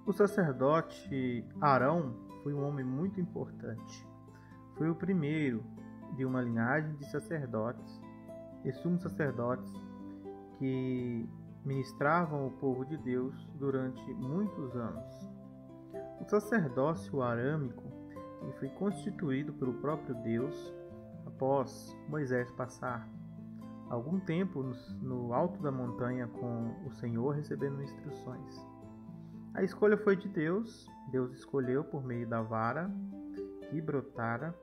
O sacerdote Arão foi um homem muito importante. Foi o primeiro de uma linhagem de sacerdotes e sumos sacerdotes que ministravam o povo de Deus durante muitos anos. O sacerdócio arâmico ele foi constituído pelo próprio Deus após Moisés passar algum tempo no alto da montanha com o Senhor recebendo instruções. A escolha foi de Deus. Deus escolheu por meio da vara que brotara,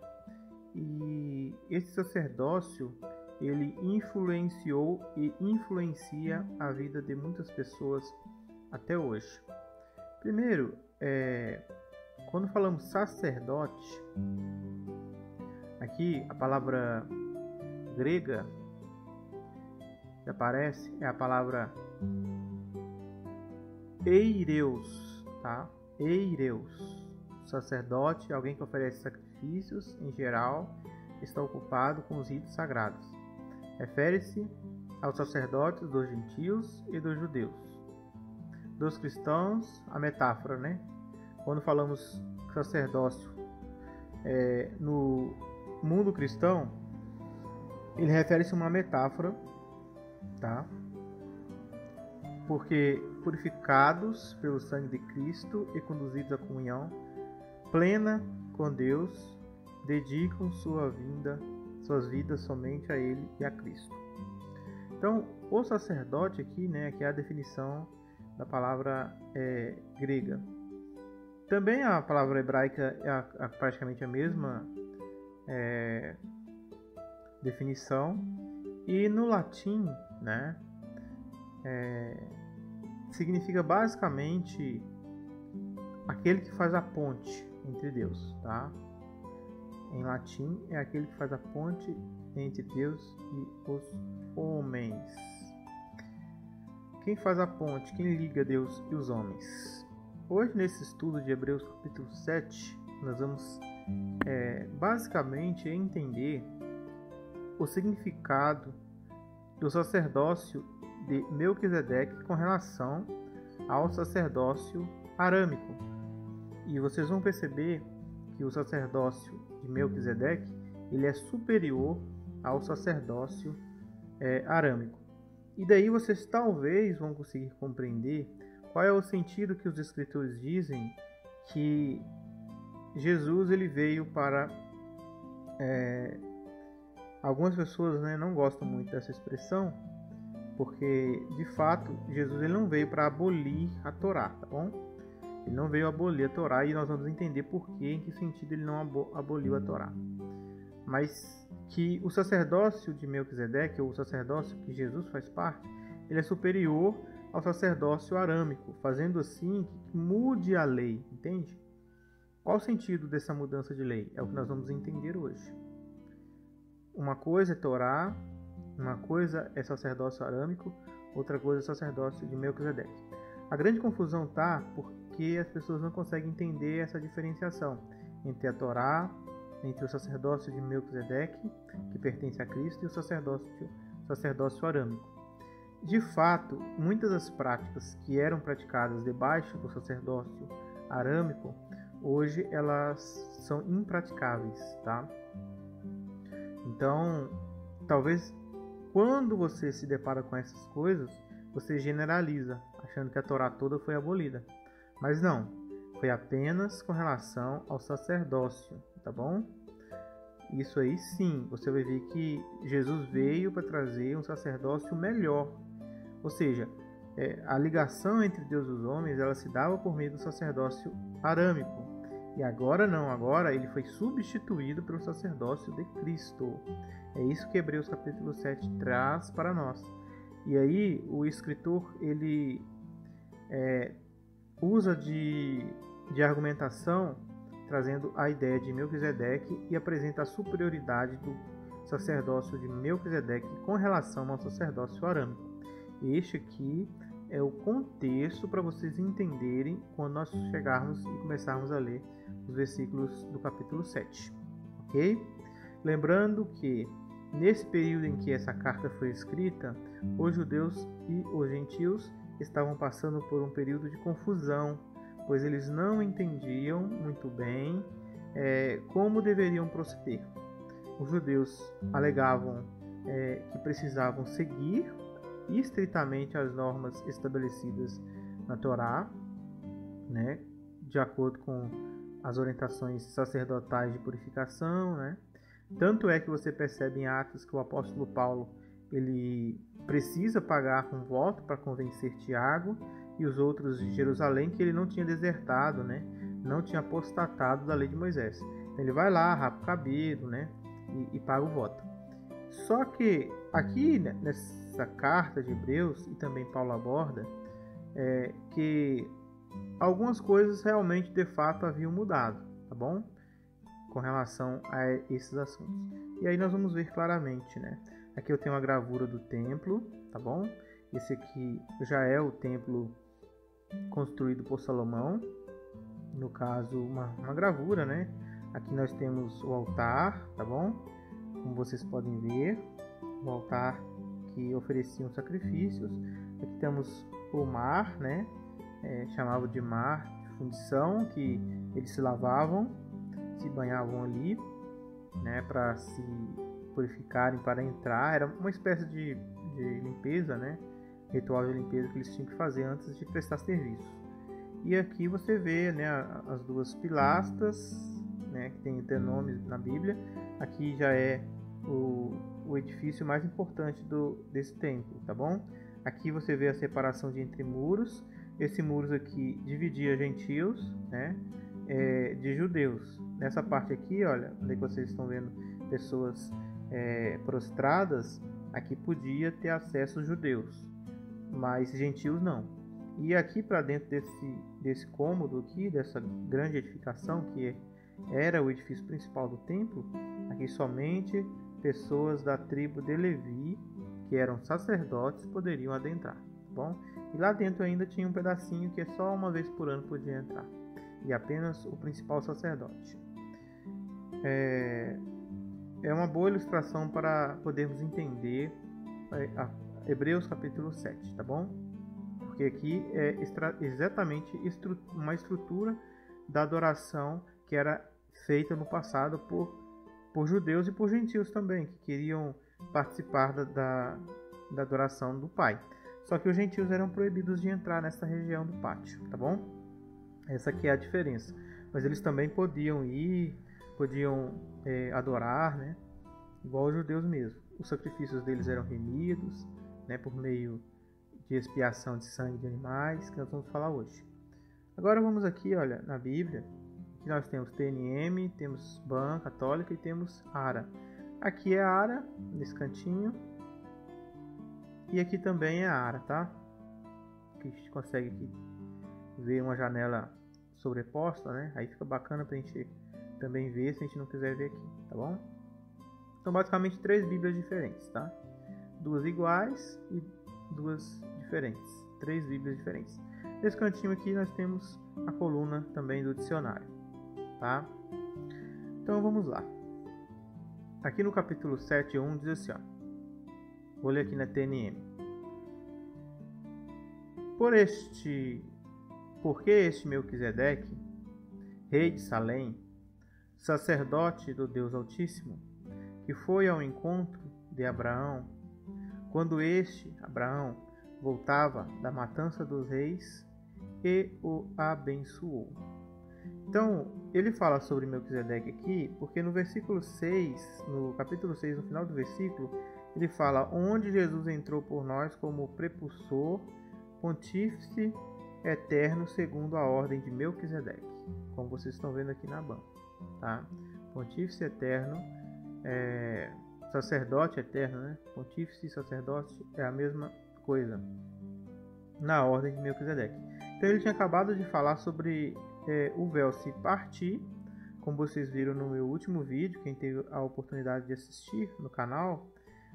e esse sacerdócio ele influenciou e influencia a vida de muitas pessoas até hoje. Primeiro, quando falamos sacerdote, aqui a palavra grega que aparece é a palavra eireus, tá? Eireus. Sacerdote, alguém que oferece sacrifícios, em geral, está ocupado com os ritos sagrados. Refere-se aos sacerdotes dos gentios e dos judeus. Dos cristãos, a metáfora, né? Quando falamos sacerdócio no mundo cristão, ele refere-se a uma metáfora, tá? Porque purificados pelo sangue de Cristo e conduzidos à comunhão plena com Deus, dedicam suas vidas somente a Ele e a Cristo. Então, o sacerdote aqui, né, que é a definição da palavra grega. Também a palavra hebraica é praticamente a mesma definição, e no latim, né, significa basicamente aquele que faz a ponte entre Deus, tá? Em latim é aquele que faz a ponte entre Deus e os homens. Quem faz a ponte, quem liga Deus e os homens? Hoje, nesse estudo de Hebreus capítulo 7, nós vamos basicamente entender o significado do sacerdócio de Melquisedeque com relação ao sacerdócio arâmico. E vocês vão perceber que o sacerdócio de Melquisedeque ele é superior ao sacerdócio arâmico. E daí vocês talvez vão conseguir compreender qual é o sentido que os escritores dizem que Jesus ele veio para... algumas pessoas, né, não gostam muito dessa expressão, porque de fato Jesus ele não veio para abolir a Torá, tá bom? Ele não veio abolir a Torá, e nós vamos entender por quê, em que sentido ele não aboliu a Torá. Mas que o sacerdócio de Melquisedeque, ou o sacerdócio que Jesus faz parte, ele é superior ao sacerdócio arâmico, fazendo assim que mude a lei, entende? Qual o sentido dessa mudança de lei? É o que nós vamos entender hoje. Uma coisa é Torá, uma coisa é sacerdócio arâmico, outra coisa é sacerdócio de Melquisedeque. A grande confusão está porque as pessoas não conseguem entender essa diferenciação entre a Torá, entre o sacerdócio de Melquisedeque, que pertence a Cristo, e o sacerdócio arâmico. De fato, muitas das práticas que eram praticadas debaixo do sacerdócio arâmico, hoje elas são impraticáveis, tá? Então, talvez quando você se depara com essas coisas, você generaliza, achando que a Torá toda foi abolida. Mas não, foi apenas com relação ao sacerdócio, tá bom? Isso aí sim, você vai ver que Jesus veio para trazer um sacerdócio melhor. Ou seja, a ligação entre Deus e os homens, ela se dava por meio do sacerdócio arâmico. E agora não, agora ele foi substituído pelo sacerdócio de Cristo. É isso que Hebreus capítulo 7 traz para nós. E aí o escritor ele usa de argumentação, trazendo a ideia de Melquisedeque, e apresenta a superioridade do sacerdócio de Melquisedeque com relação ao sacerdócio arâmico. Este aqui é o contexto para vocês entenderem quando nós chegarmos e começarmos a ler os versículos do capítulo 7. Ok? Lembrando que nesse período em que essa carta foi escrita, os judeus e os gentios estavam passando por um período de confusão, pois eles não entendiam muito bem como deveriam proceder. Os judeus alegavam que precisavam seguir estritamente as normas estabelecidas na Torá, né, de acordo com as orientações sacerdotais de purificação, né? Tanto é que você percebe em Atos que o apóstolo Paulo ele precisa pagar um voto para convencer Tiago e os outros de Jerusalém que ele não tinha desertado, né? Não tinha apostatado da lei de Moisés. Então ele vai lá, rapa o cabelo, né? E paga o voto. Só que aqui nessa carta de Hebreus, e também Paulo aborda, que algumas coisas realmente de fato haviam mudado, tá bom? Com relação a esses assuntos. E aí nós vamos ver claramente, né? Aqui eu tenho uma gravura do templo, tá bom? Esse aqui já é o templo construído por Salomão, no caso uma gravura, né? Aqui nós temos o altar, tá bom? Como vocês podem ver, o altar que ofereciam sacrifícios. Aqui temos o mar, né? Chamava de mar de fundição, que eles se lavavam, se banhavam ali, né? Para se purificarem para entrar. Era uma espécie de limpeza, né? Ritual de limpeza que eles tinham que fazer antes de prestar serviço. E aqui você vê, né, as duas pilastras, né, que tem até nomes na Bíblia. Aqui já é o edifício mais importante desse templo, tá bom? Aqui você vê a separação de entre muros. Esse muros aqui dividia gentios, né, de judeus. Nessa parte aqui, olha, onde vocês estão vendo pessoas prostradas, aqui podia ter acesso aos judeus, mas gentios não. E aqui para dentro desse cômodo aqui, dessa grande edificação que era o edifício principal do templo, aqui somente pessoas da tribo de Levi, que eram sacerdotes, poderiam adentrar, tá bom? E lá dentro ainda tinha um pedacinho que só uma vez por ano podia entrar, e apenas o principal sacerdote. É uma boa ilustração para podermos entender Hebreus capítulo 7, tá bom? Porque aqui é exatamente uma estrutura da adoração que era feita no passado por judeus e por gentios também, que queriam participar da adoração do Pai. Só que os gentios eram proibidos de entrar nessa região do pátio, tá bom? Essa aqui é a diferença. Mas eles também podiam ir, podiam adorar, né? Igual os judeus mesmo. Os sacrifícios deles eram remidos, né, por meio de expiação de sangue de animais, que nós vamos falar hoje. Agora vamos aqui, olha, na Bíblia, que nós temos TNM, temos BAN católica e temos ARA. Aqui é a ARA, nesse cantinho, e aqui também é a ARA, tá? Aqui a gente consegue aqui ver uma janela sobreposta, né? Aí fica bacana pra gente também ver, se a gente não quiser ver aqui, tá bom? São basicamente 3 Bíblias diferentes, tá? 2 iguais e 2 diferentes. 3 Bíblias diferentes. Nesse cantinho aqui nós temos a coluna também do dicionário, tá? Então vamos lá. Aqui no capítulo 7:1 diz assim, ó. Vou ler aqui na TNM. Porque este Melquisedeque, rei de Salém, sacerdote do Deus Altíssimo, que foi ao encontro de Abraão, quando este, Abraão, voltava da matança dos reis e o abençoou. Então, ele fala sobre Melquisedeque aqui, porque no versículo 6, no capítulo 6, no final do versículo, ele fala onde Jesus entrou por nós como prepulsor, pontífice eterno segundo a ordem de Melquisedeque, como vocês estão vendo aqui na banca, tá? Pontífice eterno, sacerdote eterno, né? Pontífice e sacerdote é a mesma coisa, na ordem de Melquisedeque. Então ele tinha acabado de falar sobre o véu se partir, como vocês viram no meu último vídeo, quem teve a oportunidade de assistir no canal,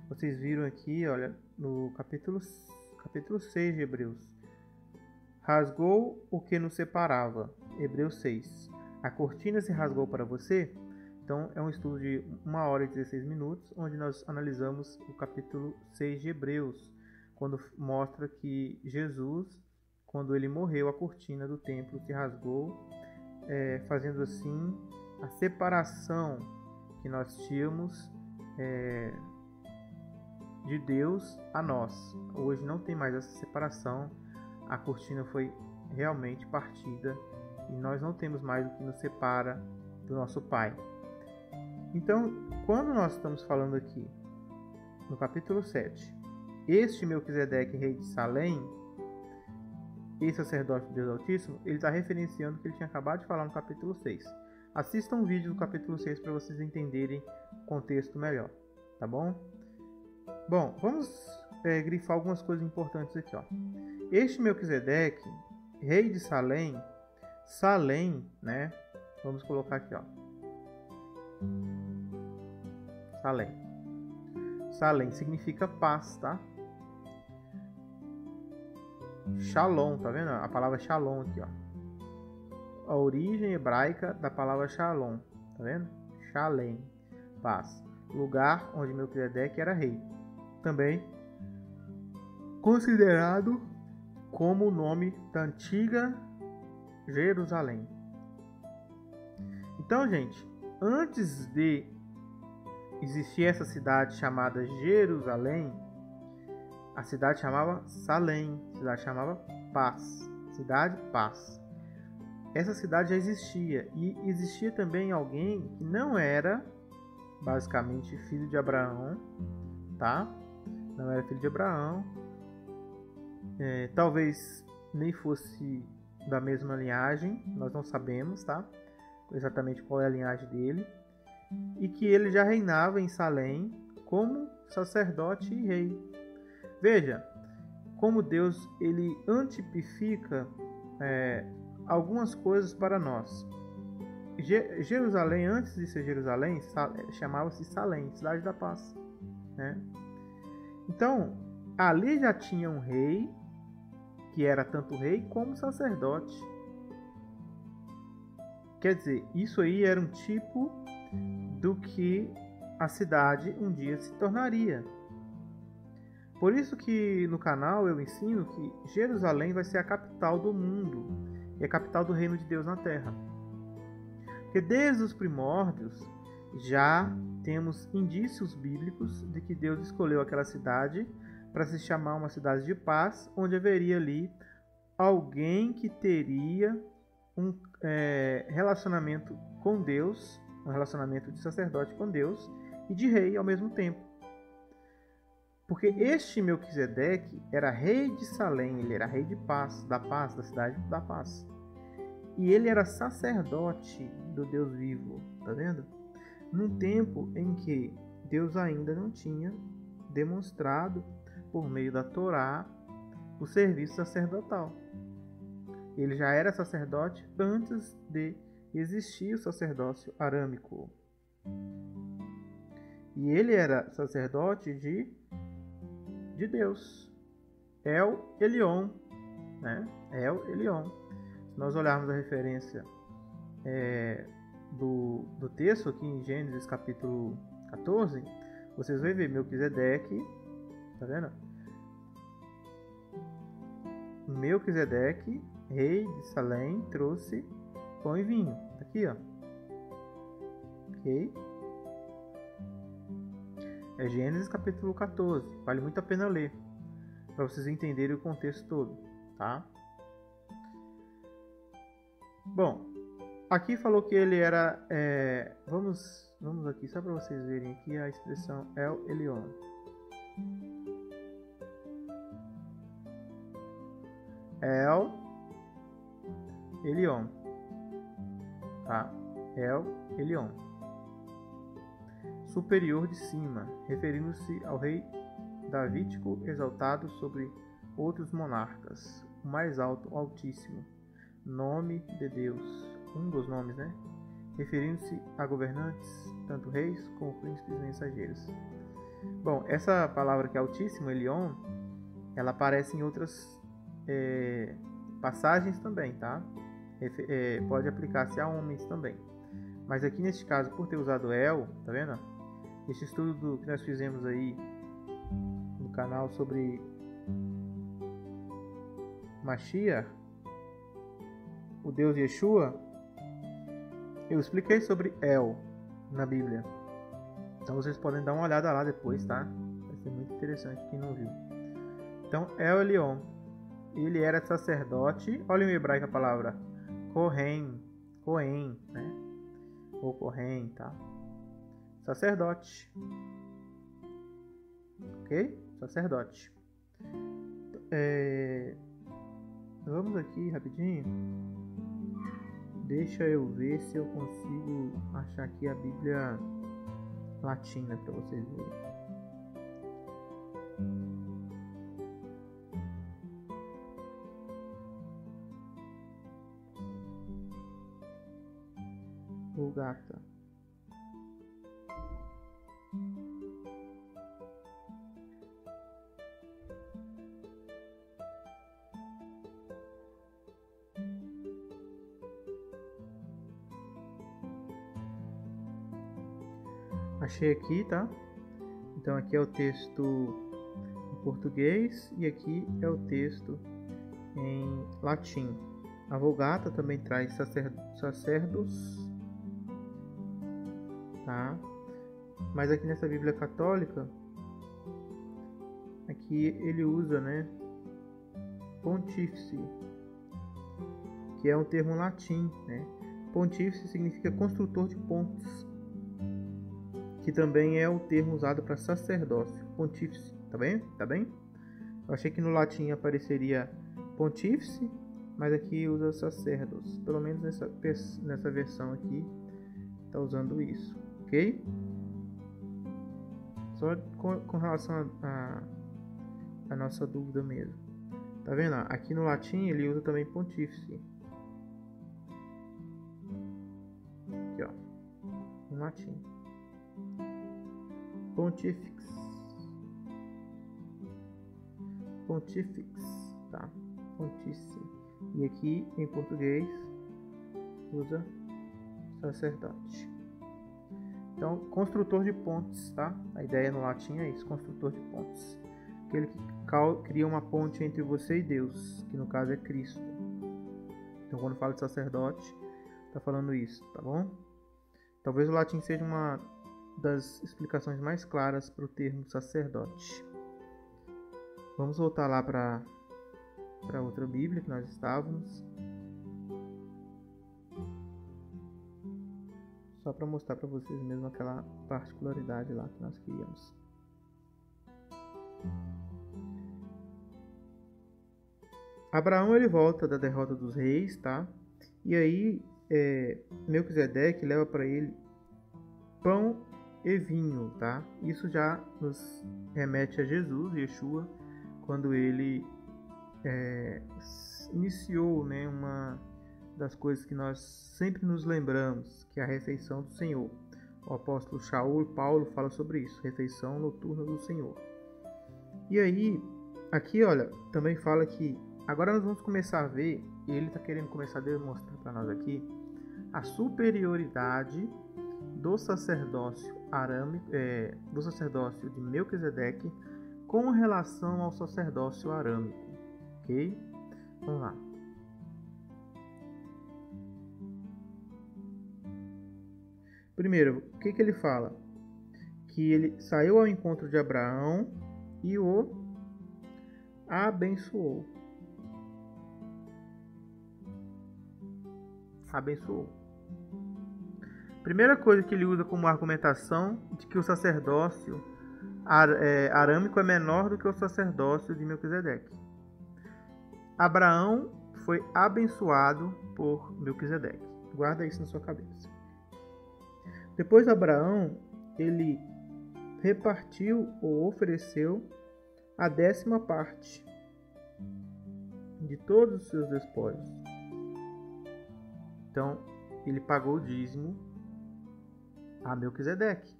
vocês viram aqui, olha, no capítulo 6 de Hebreus. Rasgou o que nos separava, Hebreus 6. A cortina se rasgou para você? Então é um estudo de 1 hora e 16 minutos, onde nós analisamos o capítulo 6 de Hebreus, quando mostra que Jesus quando ele morreu, a cortina do templo se rasgou, fazendo assim a separação que nós tínhamos de Deus a nós. Hoje não tem mais essa separação, a cortina foi realmente partida e nós não temos mais o que nos separa do nosso Pai. Então, quando nós estamos falando aqui no capítulo 7, este Melquisedeque, rei de Salém, e sacerdote do Deus Altíssimo, ele está referenciando o que ele tinha acabado de falar no capítulo 6. Assista um vídeo do capítulo 6 para vocês entenderem o contexto melhor, tá bom? Bom, vamos grifar algumas coisas importantes aqui, ó. Este Melquisedeque, rei de Salém, né? Vamos colocar aqui, ó. Salém significa paz, tá? Shalom, tá vendo? A palavra shalom aqui, ó. A origem hebraica da palavra shalom, tá vendo? Shalem, paz. Lugar onde Melquisedeque era rei. Também considerado como o nome da antiga Jerusalém. Então, gente, antes de existir essa cidade chamada Jerusalém, a cidade chamava Salém, a cidade chamava Paz, cidade Paz. Essa cidade já existia, e existia também alguém que não era basicamente filho de Abraão, tá? Não era filho de Abraão, talvez nem fosse da mesma linhagem, nós não sabemos, tá? Exatamente qual é a linhagem dele, e que ele já reinava em Salém como sacerdote e rei. Veja como Deus ele antipifica algumas coisas para nós. Jerusalém, antes de ser Jerusalém, chamava-se Salém, cidade da paz, né? Então, ali já tinha um rei, que era tanto rei como sacerdote. Quer dizer, isso aí era um tipo do que a cidade um dia se tornaria. Por isso que no canal eu ensino que Jerusalém vai ser a capital do mundo e a capital do reino de Deus na terra. Porque desde os primórdios já temos indícios bíblicos de que Deus escolheu aquela cidade para se chamar uma cidade de paz, onde haveria ali alguém que teria um relacionamento com Deus, um relacionamento de sacerdote com Deus e de rei ao mesmo tempo. Porque este Melquisedeque era rei de Salém, ele era rei de paz, da cidade da paz. E ele era sacerdote do Deus vivo, tá vendo? Num tempo em que Deus ainda não tinha demonstrado, por meio da Torá, o serviço sacerdotal. Ele já era sacerdote antes de existir o sacerdócio arâmico. E ele era sacerdote de Deus. El Elyon, né? El Elyon. Se nós olharmos a referência do texto aqui em Gênesis capítulo 14, vocês vão ver Melquisedeque, tá vendo? Melquisedeque, rei de Salém, trouxe pão e vinho. Aqui, ó. Ok? É Gênesis capítulo 14. Vale muito a pena ler, para vocês entenderem o contexto todo, tá? Bom, aqui falou que ele era... vamos aqui, só para vocês verem aqui a expressão El Elyon. El Elyon, tá? El Elyon, superior de cima, referindo-se ao rei davídico exaltado sobre outros monarcas, o mais alto, o Altíssimo, nome de Deus, um dos nomes, né? Referindo-se a governantes, tanto reis como príncipes e mensageiros. Bom, essa palavra que é Altíssimo, Elyon, ela aparece em outras passagens também, tá? Pode aplicar-se a homens também. Mas aqui neste caso, por ter usado El, tá vendo? Este estudo que nós fizemos aí no canal sobre Mashiach, o Deus Yeshua, eu expliquei sobre El na Bíblia. Então vocês podem dar uma olhada lá depois, tá? Vai ser muito interessante quem não viu. Então, El Elyon, ele era sacerdote. Olha em hebraico a palavra Kohen, né? Ou Kohen, tá? Sacerdote. Ok? Sacerdote. Vamos aqui rapidinho. Deixa eu ver se eu consigo achar aqui a Bíblia latina para vocês verem. Vulgata. Achei aqui, tá? Então aqui é o texto em português e aqui é o texto em latim. A Vulgata também traz sacerdos, tá? Mas aqui nessa Bíblia Católica, aqui ele usa, né, pontífice, que é um termo latim, né? Pontífice significa construtor de pontes, que também é o termo usado para sacerdócio, pontífice, tá bem? Tá bem? Eu achei que no latim apareceria pontífice, mas aqui usa sacerdos, pelo menos nessa versão aqui está usando isso, ok? Só com relação a nossa dúvida mesmo. Tá vendo? Aqui no latim ele usa também pontífice. Aqui, ó, no latim. Pontifex, tá? Pontífice. E aqui em português usa sacerdote. Então, construtor de pontes, tá? A ideia no latim é isso, construtor de pontes. Aquele que cria uma ponte entre você e Deus, que no caso é Cristo. Então, quando fala de sacerdote, tá falando isso, tá bom? Talvez o latim seja uma das explicações mais claras para o termo sacerdote. Vamos voltar lá para outra Bíblia que nós estávamos. Só para mostrar para vocês mesmo aquela particularidade lá que nós queríamos. Abraão ele volta da derrota dos reis, tá? E aí Melquisedeque leva para ele pão e vinho, tá? Isso já nos remete a Jesus, Yeshua, quando ele iniciou, né, uma das coisas que nós sempre nos lembramos, que é a refeição do Senhor. O apóstolo Shaul Paulo fala sobre isso, refeição noturna do Senhor. E aí, aqui, olha, também fala que agora nós vamos começar a ver, e ele está querendo começar a demonstrar para nós aqui, a superioridade do sacerdócio arâmico, do sacerdócio de Melquisedeque com relação ao sacerdócio arâmico, ok? Vamos lá. Primeiro, o que ele fala? Que ele saiu ao encontro de Abraão e o abençoou. Abençoou. Primeira coisa que ele usa como argumentação de que o sacerdócio arâmico é menor do que o sacerdócio de Melquisedeque. Abraão foi abençoado por Melquisedeque. Guarda isso na sua cabeça. Depois Abraão, ele repartiu ou ofereceu a 10ª parte de todos os seus despojos. Então, ele pagou o dízimo a Melquisedeque.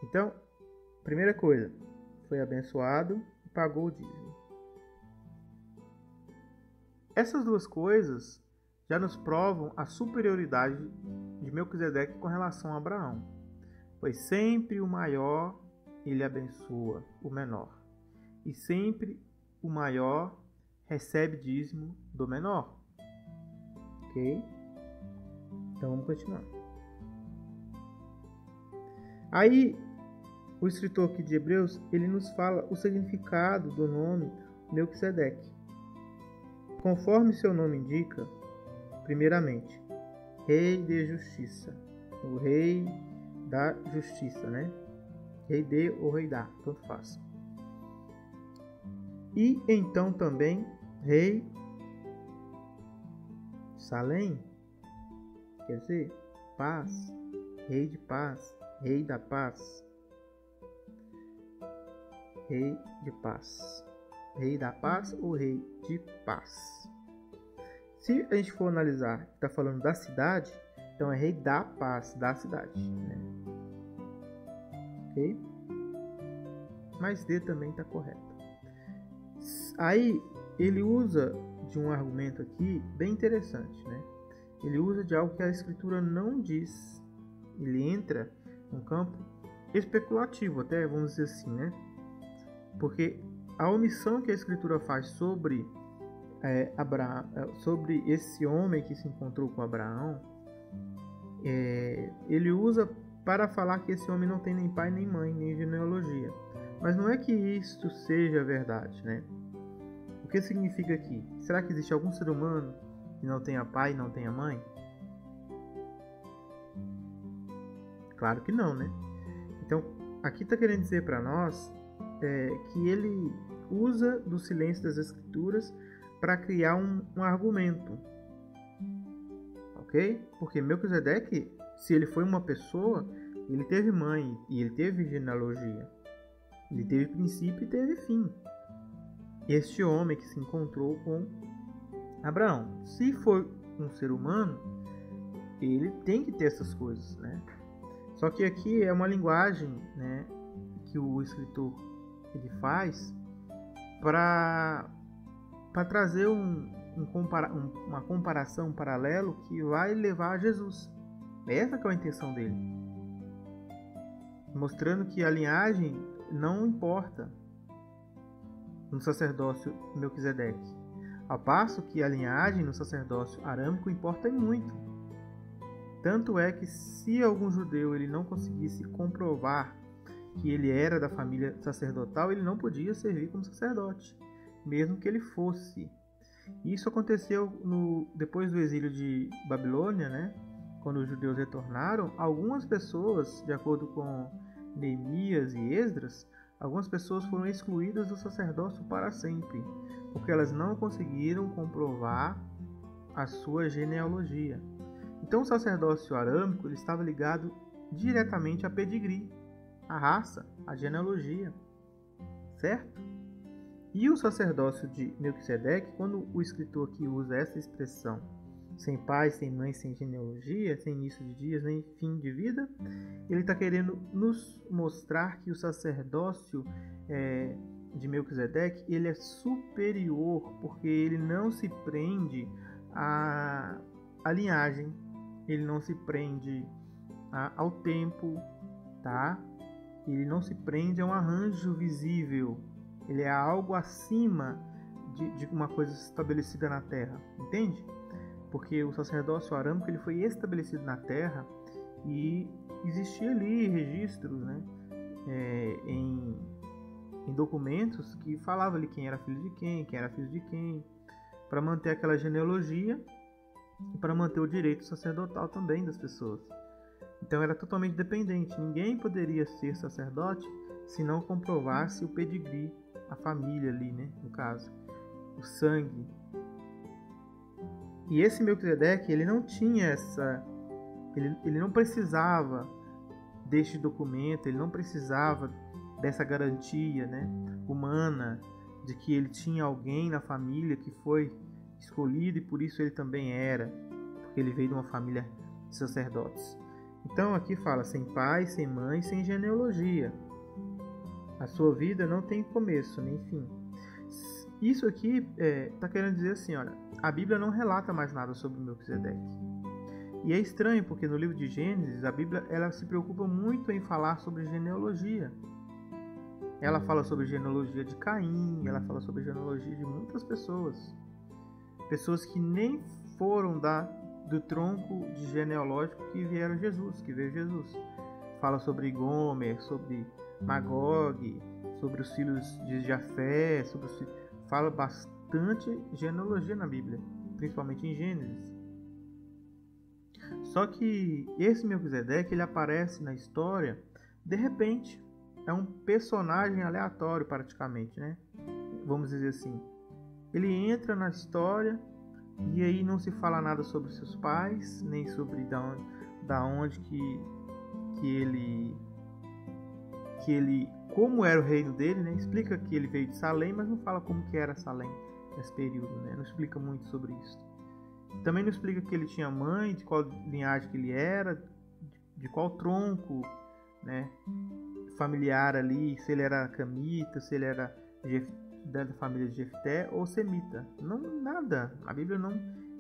Então, primeira coisa, foi abençoado e pagou o dízimo. Essas duas coisas já nos provam a superioridade de Melquisedeque com relação a Abraão. Pois sempre o maior ele abençoa o menor. E sempre o maior recebe dízimo do menor. Ok? Então vamos continuar. Aí, o escritor aqui de Hebreus, ele nos fala o significado do nome Melquisedeque. Conforme seu nome indica, primeiramente, Rei de Justiça. O Rei da Justiça, né? Rei de ou Rei da, tanto faz. E então também Rei de Salém, quer dizer, paz, Rei de paz, Rei da paz, Rei de paz, Rei da paz ou Rei de paz. Se a gente for analisar, está falando da cidade, então é Rei da paz da cidade, né? Ok? Mas D também está correto. Aí ele usa de um argumento aqui bem interessante, né? Ele usa de algo que a escritura não diz. Ele entra num campo especulativo, até vamos dizer assim, né? Porque a omissão que a escritura faz sobre sobre esse homem que se encontrou com Abraão, ele usa para falar que esse homem não tem nem pai, nem mãe, nem genealogia. Mas não é que isto seja verdade, né? O que significa aqui? Será que existe algum ser humano que não tenha pai e não tenha mãe? Claro que não, né? Então, aqui está querendo dizer para nós que ele usa do silêncio das escrituras para criar um argumento. Ok? Porque Melquisedeque, se ele foi uma pessoa, ele teve mãe e ele teve genealogia. Ele teve princípio e teve fim. Este homem que se encontrou com Abraão, se for um ser humano, ele tem que ter essas coisas, né? Só que aqui é uma linguagem, né, que o escritor ele faz para trazer uma comparação, um paralelo que vai levar a Jesus. Essa que é a intenção dele, mostrando que a linhagem não importa no sacerdócio Melquisedeque, ao passo que a linhagem no sacerdócio arâmico importa muito. Tanto é que se algum judeu ele não conseguisse comprovar que ele era da família sacerdotal, ele não podia servir como sacerdote, mesmo que ele fosse. Isso aconteceu depois do exílio de Babilônia, né? Quando os judeus retornaram, algumas pessoas, de acordo com Neemias e Esdras, algumas pessoas foram excluídas do sacerdócio para sempre, porque elas não conseguiram comprovar a sua genealogia. Então o sacerdócio arâmico ele estava ligado diretamente a pedigree, a raça, a genealogia, certo? E o sacerdócio de Melquisedeque, quando o escritor aqui usa essa expressão, sem pai, sem mãe, sem genealogia, sem início de dias, nem fim de vida, ele está querendo nos mostrar que o sacerdócio de Melquisedeque ele é superior, porque ele não se prende à linhagem, ele não se prende ao tempo, tá? Ele não se prende a um arranjo visível, ele é algo acima de uma coisa estabelecida na terra, entende? Porque o sacerdócio arâmico ele foi estabelecido na terra e existia ali registros, né, em documentos que falavam ali quem era filho de quem era filho de quem, para manter aquela genealogia e para manter o direito sacerdotal também das pessoas. Então era totalmente dependente, ninguém poderia ser sacerdote se não comprovasse o pedigree, a família ali, né, no caso, o sangue. E esse Melquisedeque, ele não tinha ele não precisava deste documento, ele não precisava dessa garantia, né, humana de que ele tinha alguém na família que foi escolhido e por isso ele também era, porque ele veio de uma família de sacerdotes. Então aqui fala sem pai, sem mãe, sem genealogia. A sua vida não tem começo nem fim. Isso aqui está querendo dizer assim, olha, a Bíblia não relata mais nada sobre Melquisedeque. E é estranho porque no livro de Gênesis, a Bíblia ela se preocupa muito em falar sobre genealogia. Ela fala sobre a genealogia de Caim, ela fala sobre a genealogia de muitas pessoas. Pessoas que nem foram do tronco genealógico que veio Jesus. Fala sobre Gomer, sobre Magog, sobre os filhos de Jafé, fala bastante genealogia na Bíblia, principalmente em Gênesis. Só que esse Melquisedeque, ele aparece na história de repente. É um personagem aleatório praticamente, né? Vamos dizer assim. Ele entra na história e aí não se fala nada sobre seus pais, nem sobre da onde que ele como era o reino dele, né? Explica que ele veio de Salém, mas não fala como que era Salém nesse período, né? Não explica muito sobre isso. Também não explica que ele tinha mãe, de qual linhagem que ele era, de qual tronco, né, familiar ali, se ele era camita, se ele era da família de Jefté ou semita. Não, nada. A Bíblia não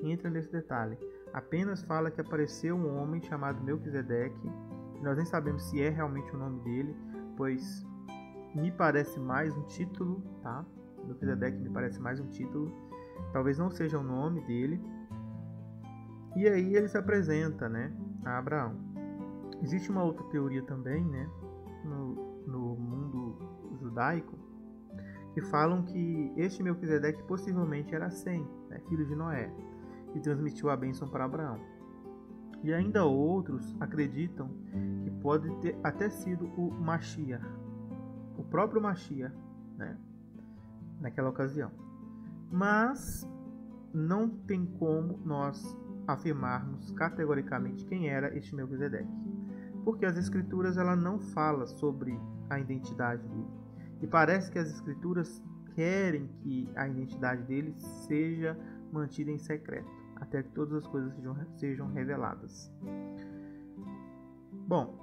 entra nesse detalhe. Apenas fala que apareceu um homem chamado Melquisedeque. Nós nem sabemos se é realmente o nome dele, pois me parece mais um título, tá? Melquisedeque me parece mais um título. Talvez não seja o nome dele. E aí ele se apresenta, né, a Abraão. Existe uma outra teoria também, né, no mundo judaico, que falam que este Melquisedeque possivelmente era Sem, né, filho de Noé, e transmitiu a bênção para Abraão. E ainda outros acreditam que pode ter até sido o Mashiach, o próprio Mashiach, né, naquela ocasião. Mas não tem como nós afirmarmos categoricamente quem era este Melquisedeque, porque as escrituras ela não fala sobre a identidade dele. E parece que as escrituras querem que a identidade dele seja mantida em secreto, até que todas as coisas sejam reveladas. Bom,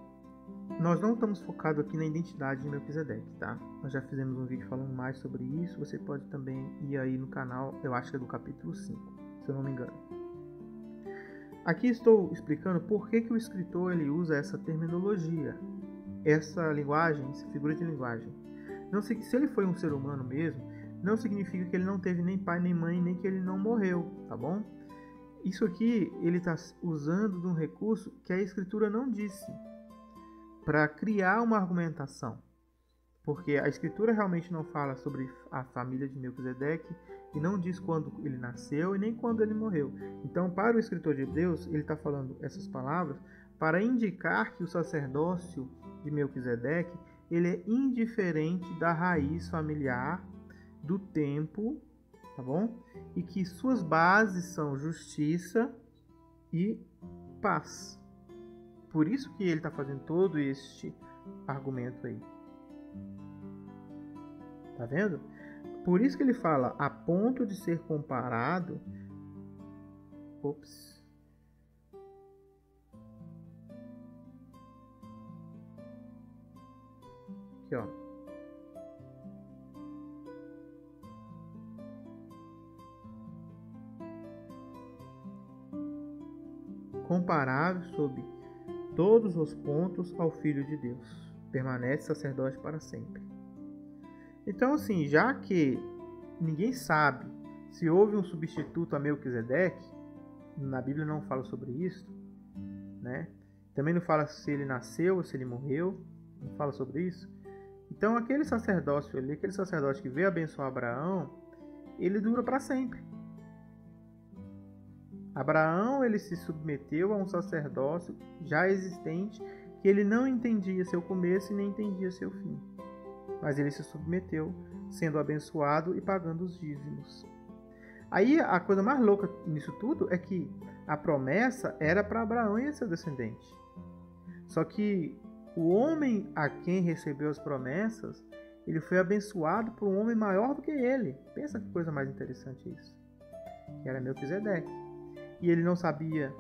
nós não estamos focados aqui na identidade de Melquisedeque, tá? Nós já fizemos um vídeo falando mais sobre isso, você pode também ir aí no canal, eu acho que é do capítulo 5, se eu não me engano. Aqui estou explicando por que o escritor ele usa essa terminologia, essa linguagem, essa figura de linguagem. Não, se ele foi um ser humano mesmo, não significa que ele não teve nem pai nem mãe, nem que ele não morreu, tá bom? Isso aqui ele está usando de um recurso que a escritura não disse, para criar uma argumentação. Porque a escritura realmente não fala sobre a família de Melquisedeque e não diz quando ele nasceu e nem quando ele morreu. Então, para o escritor de Hebreus, ele está falando essas palavras para indicar que o sacerdócio de Melquisedeque ele é indiferente da raiz familiar, do tempo, tá bom? E que suas bases são justiça e paz. Por isso que ele está fazendo todo este argumento aí. Tá vendo? Por isso que ele fala a ponto de ser comparado. Ops. Aqui, ó. Comparável sob todos os pontos ao Filho de Deus. Permanece sacerdote para sempre. Então, assim, já que ninguém sabe se houve um substituto a Melquisedeque, na Bíblia não fala sobre isso, né? Também não fala se ele nasceu ou se ele morreu, não fala sobre isso. Então, aquele sacerdócio ali, aquele sacerdote que veio abençoar Abraão, ele dura para sempre. Abraão, ele se submeteu a um sacerdócio já existente, que ele não entendia seu começo e nem entendia seu fim. Mas ele se submeteu, sendo abençoado e pagando os dízimos. Aí a coisa mais louca nisso tudo é que a promessa era para Abraão e seu descendente. Só que o homem a quem recebeu as promessas, ele foi abençoado por um homem maior do que ele. Pensa que coisa mais interessante isso. Que era Melquisedeque. E ele não sabia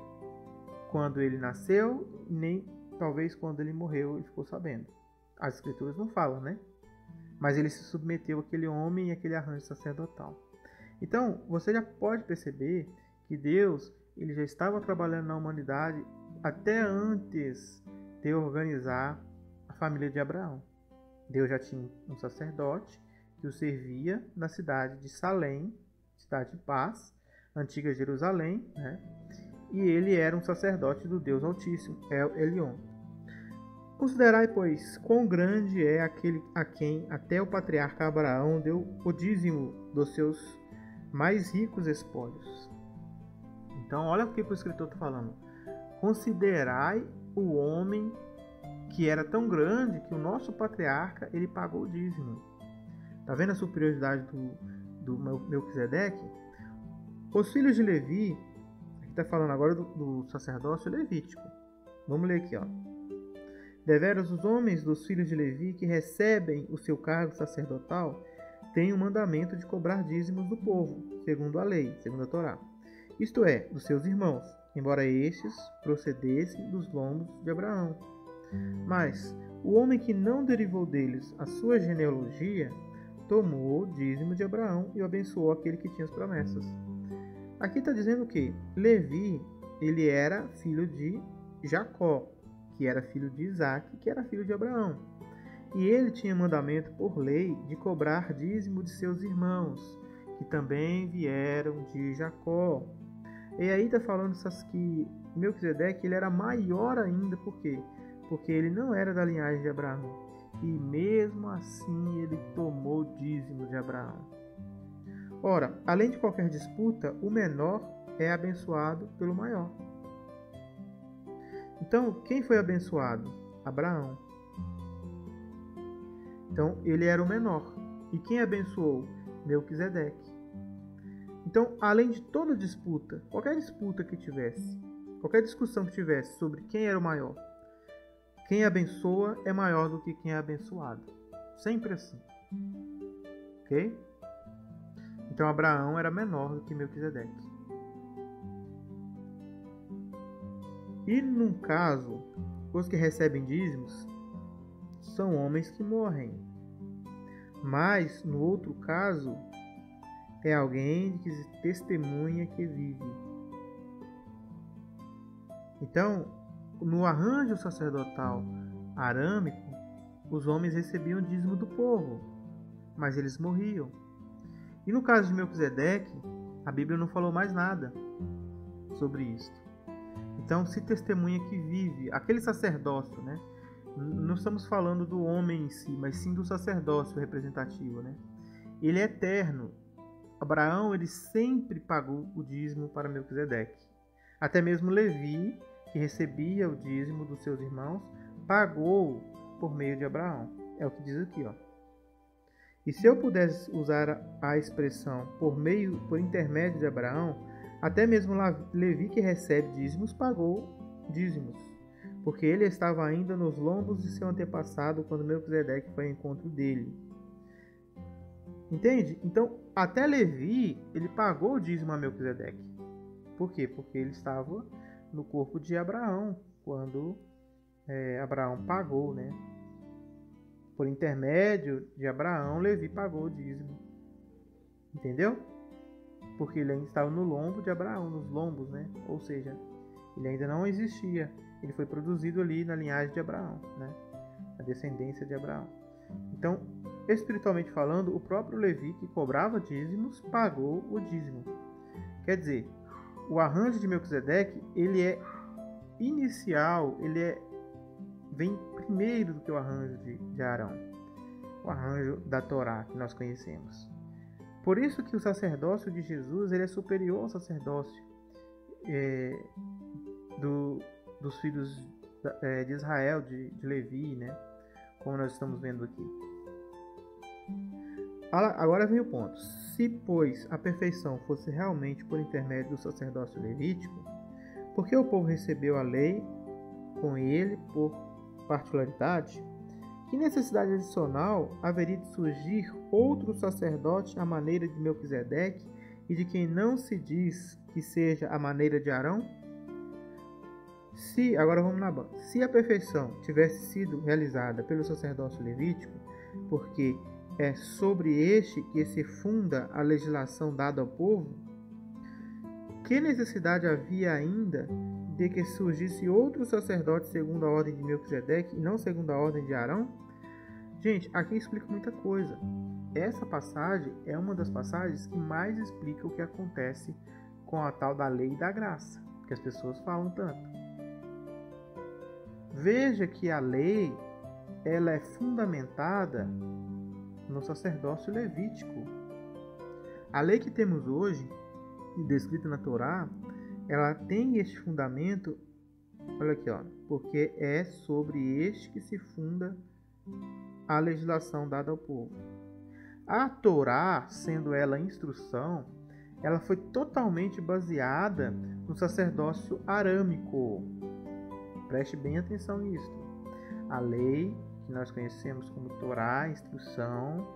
quando ele nasceu, nem talvez quando ele morreu ele ficou sabendo. As escrituras não falam, né? Mas ele se submeteu àquele homem e àquele arranjo sacerdotal. Então, você já pode perceber que Deus ele já estava trabalhando na humanidade até antes de organizar a família de Abraão. Deus já tinha um sacerdote que o servia na cidade de Salém, cidade de paz, antiga Jerusalém, né? E ele era um sacerdote do Deus Altíssimo, El Elyon. Considerai, pois, quão grande é aquele a quem até o patriarca Abraão deu o dízimo dos seus mais ricos espólios. Então, olha o que o escritor está falando. Considerai o homem que era tão grande que o nosso patriarca ele pagou o dízimo. Está vendo a superioridade do Melquisedeque? Os filhos de Levi, aqui está falando agora do sacerdócio levítico. Vamos ler aqui, ó. Deveras os homens dos filhos de Levi que recebem o seu cargo sacerdotal têm o mandamento de cobrar dízimos do povo, segundo a lei, segundo a Torá. Isto é, dos seus irmãos, embora estes procedessem dos lombos de Abraão. Mas o homem que não derivou deles a sua genealogia, tomou o dízimo de Abraão e o abençoou aquele que tinha as promessas. Aqui está dizendo que Levi, ele era filho de Jacó, que era filho de Isaac, que era filho de Abraão. E ele tinha mandamento por lei de cobrar dízimo de seus irmãos, que também vieram de Jacó. E aí está falando que Melquisedeque ele era maior ainda, por quê? Porque ele não era da linhagem de Abraão. E mesmo assim ele tomou o dízimo de Abraão. Ora, além de qualquer disputa, o menor é abençoado pelo maior. Então, quem foi abençoado? Abraão. Então, ele era o menor. E quem abençoou? Melquisedeque. Então, além de toda disputa, qualquer disputa que tivesse, qualquer discussão que tivesse sobre quem era o maior, quem abençoa é maior do que quem é abençoado. Sempre assim. Ok? Então, Abraão era menor do que Melquisedeque. E num caso, os que recebem dízimos são homens que morrem. Mas no outro caso, é alguém que testemunha que vive. Então, no arranjo sacerdotal arâmico, os homens recebiam dízimo do povo, mas eles morriam. E no caso de Melquisedeque, a Bíblia não falou mais nada sobre isso. Então, se testemunha que vive, aquele sacerdócio, né? Não estamos falando do homem em si, mas sim do sacerdócio representativo, né? Ele é eterno. Abraão, ele sempre pagou o dízimo para Melquisedeque. Até mesmo Levi, que recebia o dízimo dos seus irmãos, pagou por meio de Abraão. É o que diz aqui, ó. E se eu pudesse usar a expressão por intermédio de Abraão, até mesmo Levi, que recebe dízimos, pagou dízimos, porque ele estava ainda nos lombos de seu antepassado quando Melquisedeque foi ao encontro dele. Entende? Então, até Levi, ele pagou o dízimo a Melquisedeque. Por quê? Porque ele estava no corpo de Abraão, quando Abraão pagou, né? Por intermédio de Abraão, Levi pagou o dízimo. Entendeu? Porque ele ainda estava no lombo de Abraão, nos lombos, né? Ou seja, ele ainda não existia. Ele foi produzido ali na linhagem de Abraão, né? A descendência de Abraão. Então, espiritualmente falando, o próprio Levi, que cobrava dízimos, pagou o dízimo. Quer dizer, o arranjo de Melquisedeque, ele é inicial, vem primeiro do que o arranjo de Arão, o arranjo da Torá que nós conhecemos. Por isso que o sacerdócio de Jesus ele é superior ao sacerdócio dos filhos de Israel, de Levi, né? Como nós estamos vendo aqui. Agora vem o ponto. Se, pois, a perfeição fosse realmente por intermédio do sacerdócio levítico, por que o povo recebeu a lei com ele por particularidade? Que necessidade adicional haveria de surgir outro sacerdote à maneira de Melquisedeque e de quem não se diz que seja a maneira de Arão? Agora vamos na banda. Se a perfeição tivesse sido realizada pelo sacerdócio levítico, porque é sobre este que se funda a legislação dada ao povo, que necessidade havia ainda de que surgisse outro sacerdote segundo a ordem de Melquisedeque e não segundo a ordem de Arão? Gente, aqui explica muita coisa. Essa passagem é uma das passagens que mais explica o que acontece com a tal da lei e da graça, que as pessoas falam tanto. Veja que a lei, ela é fundamentada no sacerdócio levítico. A lei que temos hoje, descrita na Torá, ela tem este fundamento, olha aqui, ó, porque é sobre este que se funda a legislação dada ao povo. A Torá, sendo ela instrução, ela foi totalmente baseada no sacerdócio arâmico. Preste bem atenção nisso. A lei, que nós conhecemos como Torá, instrução,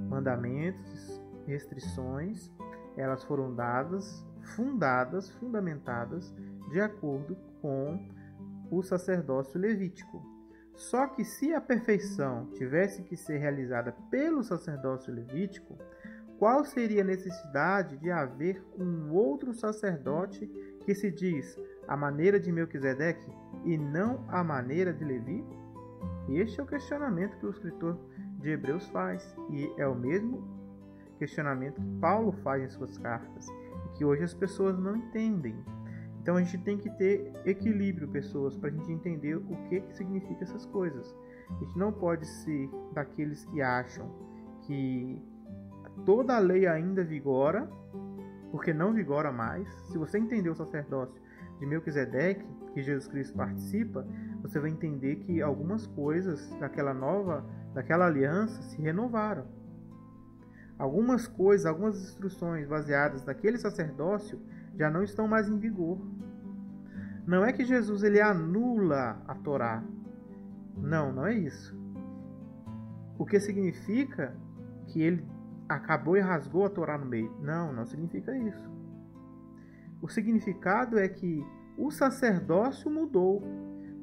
mandamentos, restrições, elas foram fundamentadas de acordo com o sacerdócio levítico. Só que se a perfeição tivesse que ser realizada pelo sacerdócio levítico, qual seria a necessidade de haver um outro sacerdote que se diz a maneira de Melquisedeque e não a maneira de Levi? Este é o questionamento que o escritor de Hebreus faz, e é o mesmo questionamento que Paulo faz em suas cartas, e que hoje as pessoas não entendem. Então a gente tem que ter equilíbrio, pessoas, para a gente entender o que significa essas coisas. A gente não pode ser daqueles que acham que toda a lei ainda vigora, porque não vigora mais. Se você entender o sacerdócio de Melquisedeque, que Jesus Cristo participa, você vai entender que algumas coisas daquela aliança se renovaram. Algumas coisas, algumas instruções baseadas naquele sacerdócio já não estão mais em vigor. Não é que Jesus ele anula a Torá. Não é isso. O que significa que ele acabou e rasgou a Torá no meio. Não significa isso. O significado é que o sacerdócio mudou.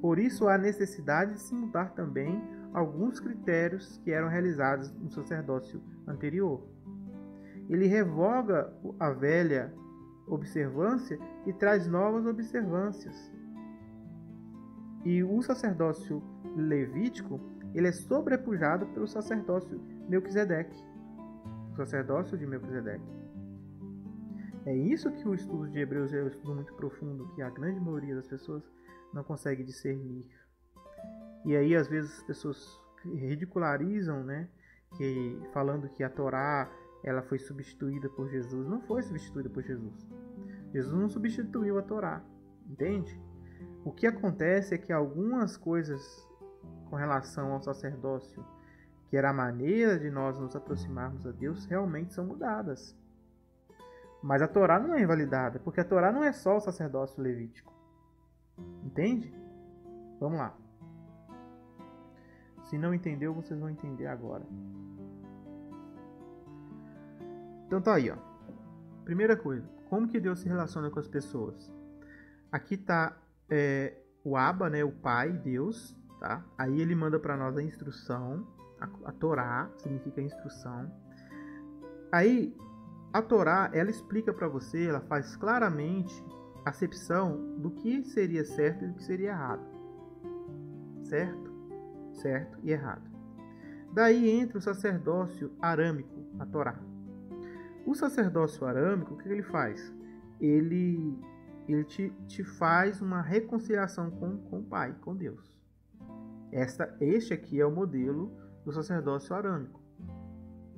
Por isso há necessidade de se mudar também alguns critérios que eram realizados no sacerdócio anterior. Ele revoga a velha observância e traz novas observâncias. E o sacerdócio levítico, ele é sobrepujado pelo sacerdócio Melquisedeque. O sacerdócio de Melquisedeque. É isso que o estudo de Hebreus é um estudo muito profundo, que a grande maioria das pessoas não consegue discernir. E aí, às vezes, as pessoas ridicularizam, né? Falando que a Torá ela foi substituída por Jesus. Não foi substituída por Jesus. Jesus não substituiu a Torá. Entende? O que acontece é que algumas coisas com relação ao sacerdócio, que era a maneira de nós nos aproximarmos a Deus, realmente são mudadas. Mas a Torá não é invalidada, porque a Torá não é só o sacerdócio levítico. Entende? Vamos lá. Se não entendeu, vocês vão entender agora. Então tá aí, ó. Primeira coisa, como que Deus se relaciona com as pessoas? Aqui tá o Abba, né, o Pai, Deus, tá? Aí ele manda para nós a instrução, a Torá significa instrução. Aí a Torá, ela explica para você, ela faz claramente a acepção do que seria certo e do que seria errado. Certo e errado. Daí entra o sacerdócio arâmico, a Torá. O sacerdócio arâmico, o que ele faz? Ele te faz uma reconciliação com o Pai, com Deus. Este aqui é o modelo do sacerdócio arâmico,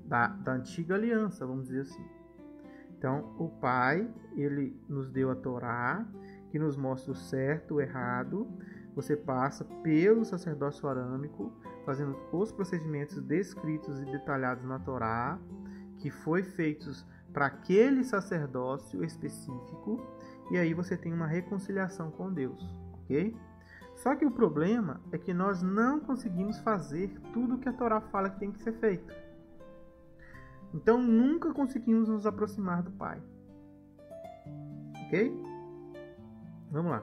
da antiga aliança, vamos dizer assim. Então, o Pai, ele nos deu a Torá, que nos mostra o certo, o errado. Você passa pelo sacerdócio arâmico, fazendo os procedimentos descritos e detalhados na Torá, que foi feitos para aquele sacerdócio específico, e aí você tem uma reconciliação com Deus, ok? Só que o problema é que nós não conseguimos fazer tudo o que a Torá fala que tem que ser feito. Então nunca conseguimos nos aproximar do Pai. Ok? Vamos lá.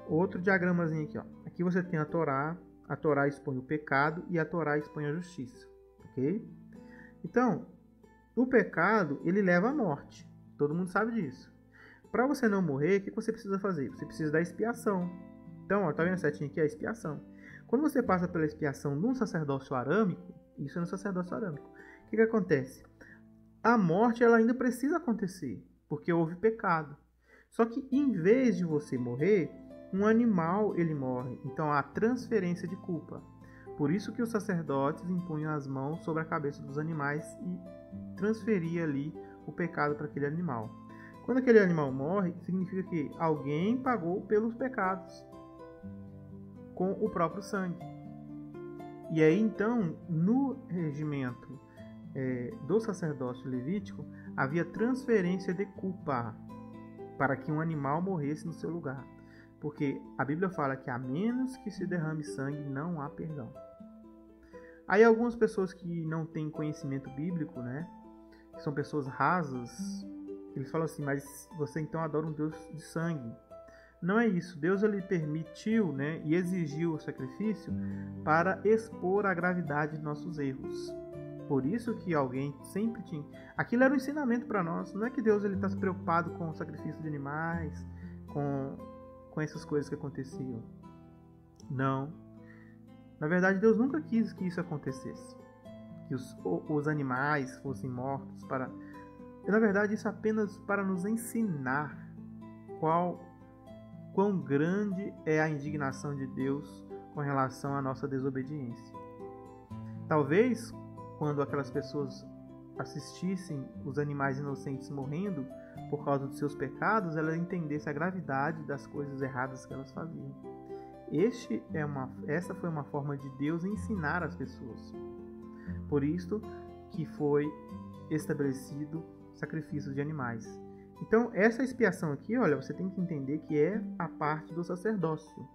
Outro diagramazinho aqui, ó. Aqui você tem a Torá expõe o pecado e a Torá expõe a justiça. Ok? Então, o pecado, ele leva à morte. Todo mundo sabe disso. Para você não morrer, o que você precisa fazer? Você precisa da expiação. Então, ó, tá vendo a setinha aqui? A expiação. Quando você passa pela expiação num sacerdócio arâmico, isso é no sacerdócio arâmico, o que acontece? A morte ela ainda precisa acontecer, porque houve pecado. Só que em vez de você morrer, um animal ele morre. Então há transferência de culpa. Por isso que os sacerdotes impunham as mãos sobre a cabeça dos animais e transferia ali o pecado para aquele animal. Quando aquele animal morre, significa que alguém pagou pelos pecados com o próprio sangue. E aí então, no regimento do sacerdócio levítico, havia transferência de culpa para que um animal morresse no seu lugar. Porque a Bíblia fala que a menos que se derrame sangue, não há perdão. Aí algumas pessoas que não têm conhecimento bíblico, né, que são pessoas rasas, eles falam assim, mas você então adora um Deus de sangue. Não é isso. Deus ele permitiu, né, e exigiu o sacrifício para expor a gravidade de nossos erros. Por isso que alguém sempre tinha... Aquilo era um ensinamento para nós. Não é que Deus está se preocupado com o sacrifício de animais, com essas coisas que aconteciam. Não. Na verdade, Deus nunca quis que isso acontecesse. Que os animais fossem mortos para... Na verdade, isso é apenas para nos ensinar quão grande é a indignação de Deus com relação à nossa desobediência. Talvez, quando aquelas pessoas assistissem os animais inocentes morrendo por causa dos seus pecados, elas entendessem a gravidade das coisas erradas que elas faziam. Essa foi uma forma de Deus ensinar as pessoas. Por isso que foi estabelecido sacrifícios de animais. Então, essa expiação aqui, olha, você tem que entender que é a parte do sacerdócio.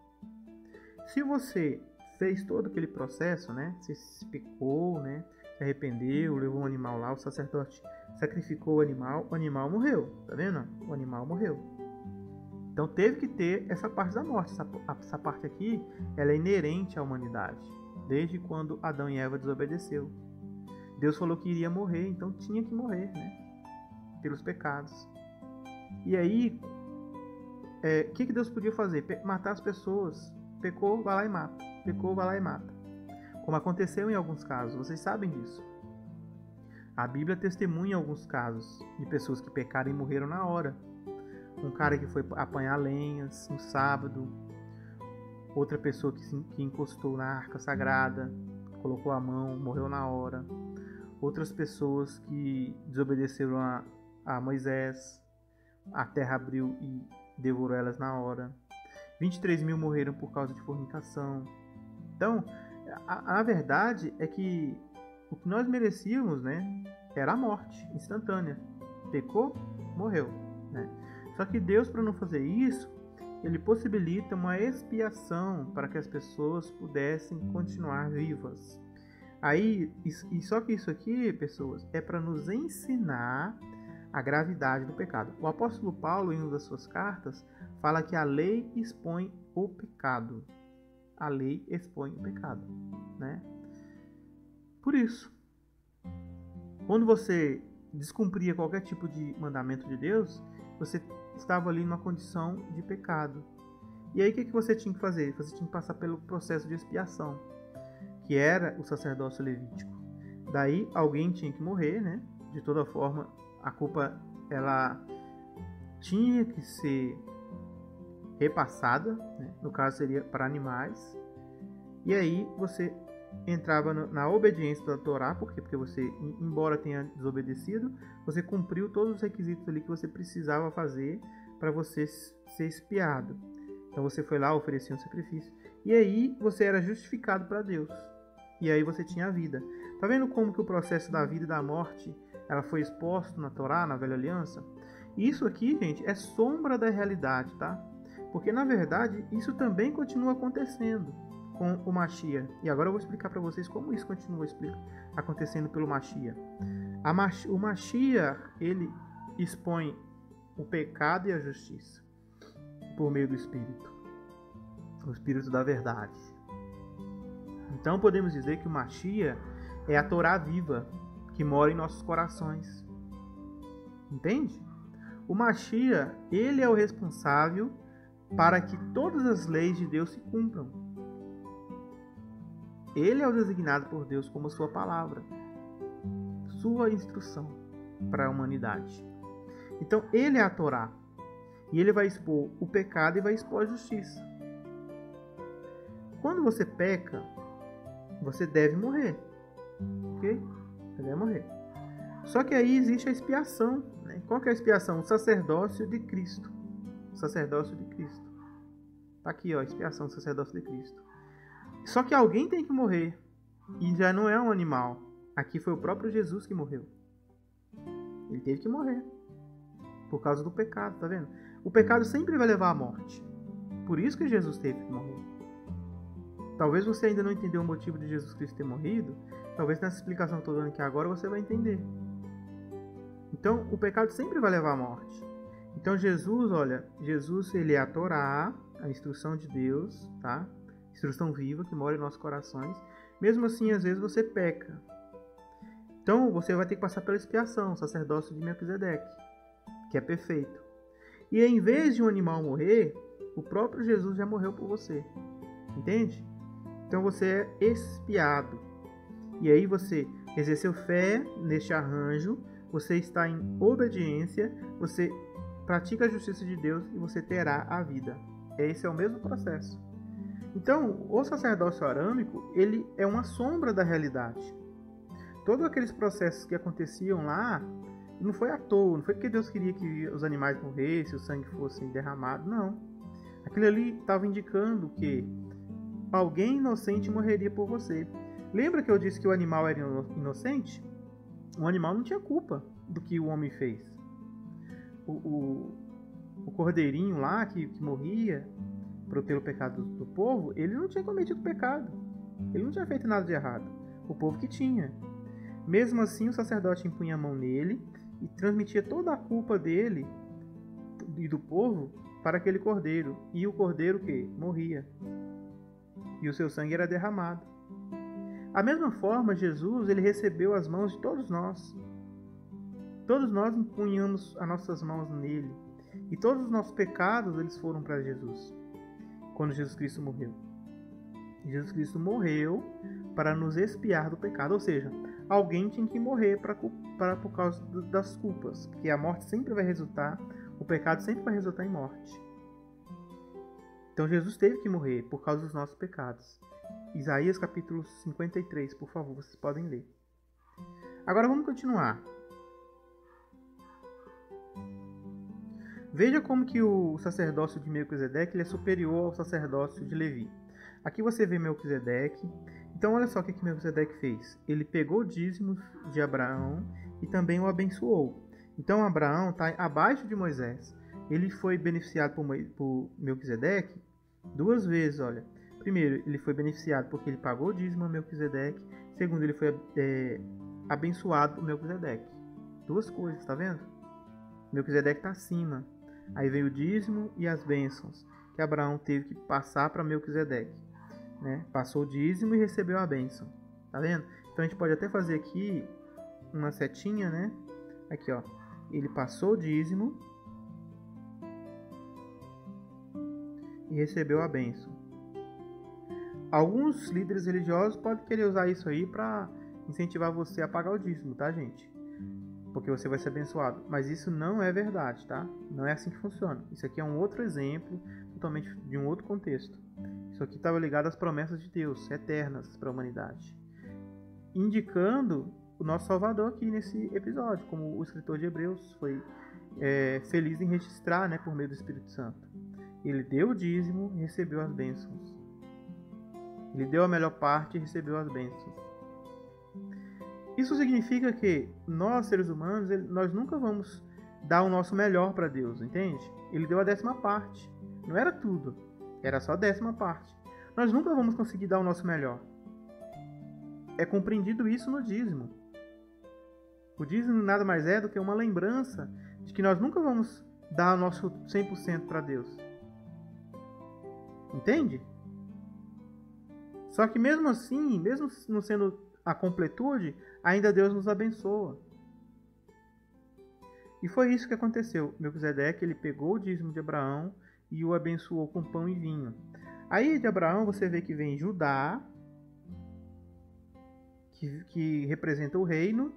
Se você fez todo aquele processo, né? Você se pecou, né? Se arrependeu, levou um animal lá, o sacerdote sacrificou o animal morreu, tá vendo? O animal morreu. Então teve que ter essa parte da morte. Essa parte aqui, ela é inerente à humanidade, desde quando Adão e Eva desobedeceu. Deus falou que iria morrer, então tinha que morrer, né? Pelos pecados. E aí, o que Deus podia fazer? Matar as pessoas. Pecou, vai lá e mata. Pecou, vai lá e mata. Como aconteceu em alguns casos, vocês sabem disso. A Bíblia testemunha alguns casos de pessoas que pecaram e morreram na hora. Um cara que foi apanhar lenhas no sábado. Outra pessoa que encostou na arca sagrada, colocou a mão, morreu na hora. Outras pessoas que desobedeceram a Moisés. A terra abriu e devorou elas na hora. 23 mil morreram por causa de fornicação. Então, a verdade é que o que nós merecíamos, né, era a morte instantânea. Pecou, morreu, né? Só que Deus, para não fazer isso, ele possibilita uma expiação para que as pessoas pudessem continuar vivas. Aí, só que isso aqui, pessoas, é para nos ensinar a gravidade do pecado. O apóstolo Paulo, em uma das suas cartas, fala que a lei expõe o pecado. A lei expõe o pecado, né? Por isso, quando você descumpria qualquer tipo de mandamento de Deus, você estava ali numa condição de pecado. E aí o que você tinha que fazer? Você tinha que passar pelo processo de expiação, que era o sacerdócio levítico. Daí alguém tinha que morrer, né? De toda forma, a culpa ela tinha que ser repassada, né? No caso seria para animais. E aí você entrava na obediência da Torá, porque você, embora tenha desobedecido, você cumpriu todos os requisitos ali que você precisava fazer para você ser expiado. Então você foi lá, oferecia um sacrifício, e aí você era justificado para Deus. E aí você tinha a vida. Tá vendo como que o processo da vida e da morte ela foi exposto na Torá, na Velha Aliança? Isso aqui, gente, é sombra da realidade, tá? Porque na verdade isso também continua acontecendo com o Mashiach. E agora eu vou explicar para vocês como isso continua acontecendo pelo Mashiach. O Mashiach, ele expõe o pecado e a justiça por meio do Espírito. O Espírito da verdade. Então podemos dizer que o Mashiach é a Torá viva que mora em nossos corações. Entende? O Mashiach, ele é o responsável para que todas as leis de Deus se cumpram. Ele é o designado por Deus como sua palavra, sua instrução para a humanidade. Então, ele é a Torá. E ele vai expor o pecado e vai expor a justiça. Quando você peca, você deve morrer. Ok? Você deve morrer. Só que aí existe a expiação. Né? Qual que é a expiação? O sacerdócio de Cristo. O sacerdócio de Cristo. Está aqui, ó, a expiação do sacerdócio de Cristo. Só que alguém tem que morrer. E já não é um animal. Aqui foi o próprio Jesus que morreu. Ele teve que morrer. Por causa do pecado, tá vendo? O pecado sempre vai levar à morte. Por isso que Jesus teve que morrer. Talvez você ainda não entendeu o motivo de Jesus Cristo ter morrido. Talvez nessa explicação que eu estou dando aqui agora você vai entender. Então, o pecado sempre vai levar à morte. Então, Jesus, olha, Jesus, ele é a Torá, a instrução de Deus, tá? Instrução viva que mora em nossos corações. Mesmo assim, às vezes você peca. Então, você vai ter que passar pela expiação, o sacerdócio de Melquisedeque, que é perfeito. E em vez de um animal morrer, o próprio Jesus já morreu por você. Entende? Então você é expiado. E aí você exerceu fé neste arranjo, você está em obediência, você pratica a justiça de Deus e você terá a vida. Esse é o mesmo processo. Então, o sacerdócio arâmico, ele é uma sombra da realidade. Todos aqueles processos que aconteciam lá, não foi à toa, não foi porque Deus queria que os animais morressem, o sangue fosse derramado, não. Aquilo ali estava indicando que alguém inocente morreria por você. Lembra que eu disse que o animal era inocente? O animal não tinha culpa do que o homem fez. O cordeirinho lá que morria pelo pecado do povo, ele não tinha cometido pecado. Ele não tinha feito nada de errado. O povo que tinha. Mesmo assim, o sacerdote impunha a mão nele e transmitia toda a culpa dele e do povo para aquele cordeiro. E o cordeiro que morria. E o seu sangue era derramado. A mesma forma, Jesus, ele recebeu as mãos de todos nós. Todos nós empunhamos as nossas mãos nele. E todos os nossos pecados, eles foram para Jesus. Quando Jesus Cristo morreu. Jesus Cristo morreu para nos expiar do pecado. Ou seja, alguém tinha que morrer por causa das culpas. Porque a morte sempre vai resultar, o pecado sempre vai resultar em morte. Então Jesus teve que morrer por causa dos nossos pecados. Isaías capítulo 53, por favor, vocês podem ler. Agora vamos continuar. Veja como que o sacerdócio de Melquisedeque ele é superior ao sacerdócio de Levi. Aqui você vê Melquisedeque. Então olha só o que Melquisedeque fez. Ele pegou o dízimo de Abraão e também o abençoou. Então Abraão está abaixo de Moisés. Ele foi beneficiado por Melquisedeque duas vezes, olha. Primeiro, ele foi beneficiado porque ele pagou o dízimo a Melquisedeque. Segundo, ele foi abençoado por Melquisedeque. Duas coisas, tá vendo? Melquisedeque está acima. Aí veio o dízimo e as bênçãos que Abraão teve que passar para Melquisedeque. Né? Passou o dízimo e recebeu a bênção. Tá vendo? Então a gente pode até fazer aqui uma setinha, né? Aqui, ó. Ele passou o dízimo e recebeu a bênção. Alguns líderes religiosos podem querer usar isso aí para incentivar você a pagar o dízimo, tá, gente? Porque você vai ser abençoado. Mas isso não é verdade, tá? Não é assim que funciona. Isso aqui é um outro exemplo, totalmente de um outro contexto. Isso aqui estava ligado às promessas de Deus, eternas para a humanidade. Indicando o nosso Salvador aqui nesse episódio, como o escritor de Hebreus foi feliz em registrar, né, por meio do Espírito Santo. Ele deu o dízimo e recebeu as bênçãos. Ele deu a melhor parte e recebeu as bênçãos. Isso significa que nós, seres humanos, nós nunca vamos dar o nosso melhor para Deus, entende? Ele deu a 10ª parte. Não era tudo, era só a 10ª parte. Nós nunca vamos conseguir dar o nosso melhor. É compreendido isso no dízimo. O dízimo nada mais é do que uma lembrança de que nós nunca vamos dar o nosso 100% para Deus. Entende? Só que mesmo assim, mesmo não sendo a completude, ainda Deus nos abençoa. E foi isso que aconteceu. Melquisedeque, ele pegou o dízimo de Abraão e o abençoou com pão e vinho. Aí de Abraão você vê que vem Judá, que representa o reino,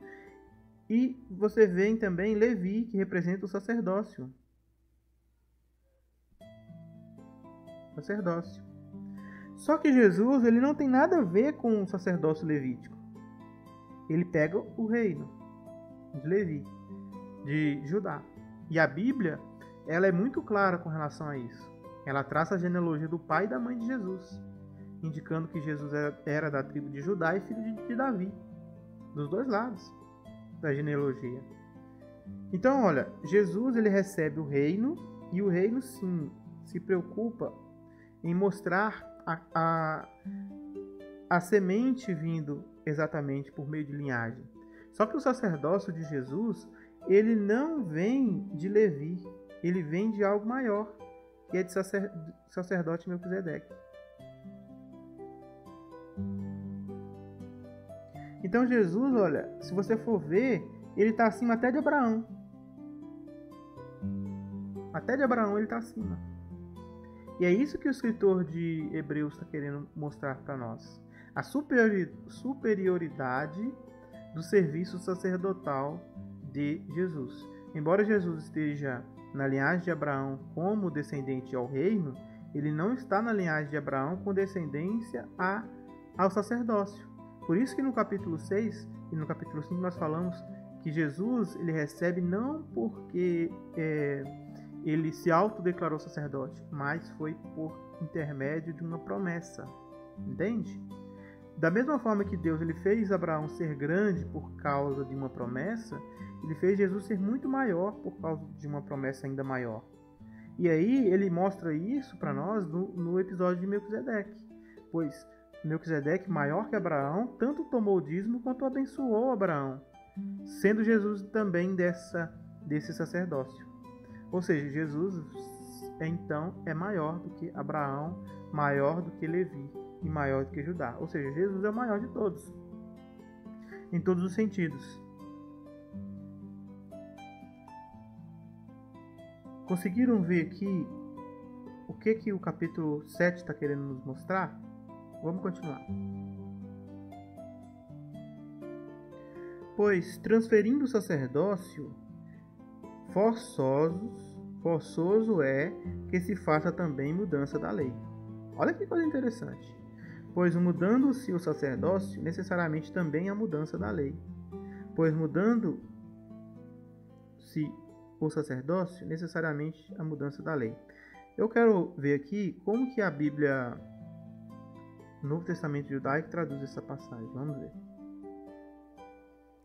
e você vê também Levi, que representa o sacerdócio. Só que Jesus, ele não tem nada a ver com o sacerdócio levítico. Ele pega o reino de Levi, de Judá. E a Bíblia, ela é muito clara com relação a isso. Ela traça a genealogia do pai e da mãe de Jesus, indicando que Jesus era da tribo de Judá e filho de Davi, dos dois lados da genealogia. Então, olha, Jesus, ele recebe o reino, e o reino, sim, se preocupa em mostrar a semente vindo exatamente por meio de linhagem. Só que o sacerdócio de Jesus, ele não vem de Levi, ele vem de algo maior, que é de sacerdote Melquisedeque. Então Jesus, olha, se você for ver, ele está acima até de Abraão. Até de Abraão ele está acima. E é isso que o escritor de Hebreus está querendo mostrar para nós. A superioridade do serviço sacerdotal de Jesus. Embora Jesus esteja na linhagem de Abraão como descendente ao reino, ele não está na linhagem de Abraão com descendência ao sacerdócio. Por isso que no capítulo 6 e no capítulo 5 nós falamos que Jesus ele recebe não porque ele se autodeclarou sacerdote, mas foi por intermédio de uma promessa. Entende? Da mesma forma que Deus ele fez Abraão ser grande por causa de uma promessa, ele fez Jesus ser muito maior por causa de uma promessa ainda maior. E aí ele mostra isso para nós no episódio de Melquisedeque. Pois Melquisedeque, maior que Abraão, tanto tomou o dízimo quanto abençoou Abraão, sendo Jesus também desse sacerdócio. Ou seja, Jesus então é maior do que Abraão, maior do que Levi e maior do que Judá. Ou seja, Jesus é o maior de todos, em todos os sentidos. Conseguiram ver aqui o que o capítulo 7 está querendo nos mostrar? Vamos continuar. Pois, transferindo o sacerdócio, forçoso é que se faça também mudança da lei. Olha que coisa interessante. Pois, mudando-se o sacerdócio, necessariamente também a mudança da lei. Pois, mudando-se o sacerdócio, necessariamente a mudança da lei. Eu quero ver aqui como que a Bíblia, Novo Testamento Judaico, traduz essa passagem. Vamos ver.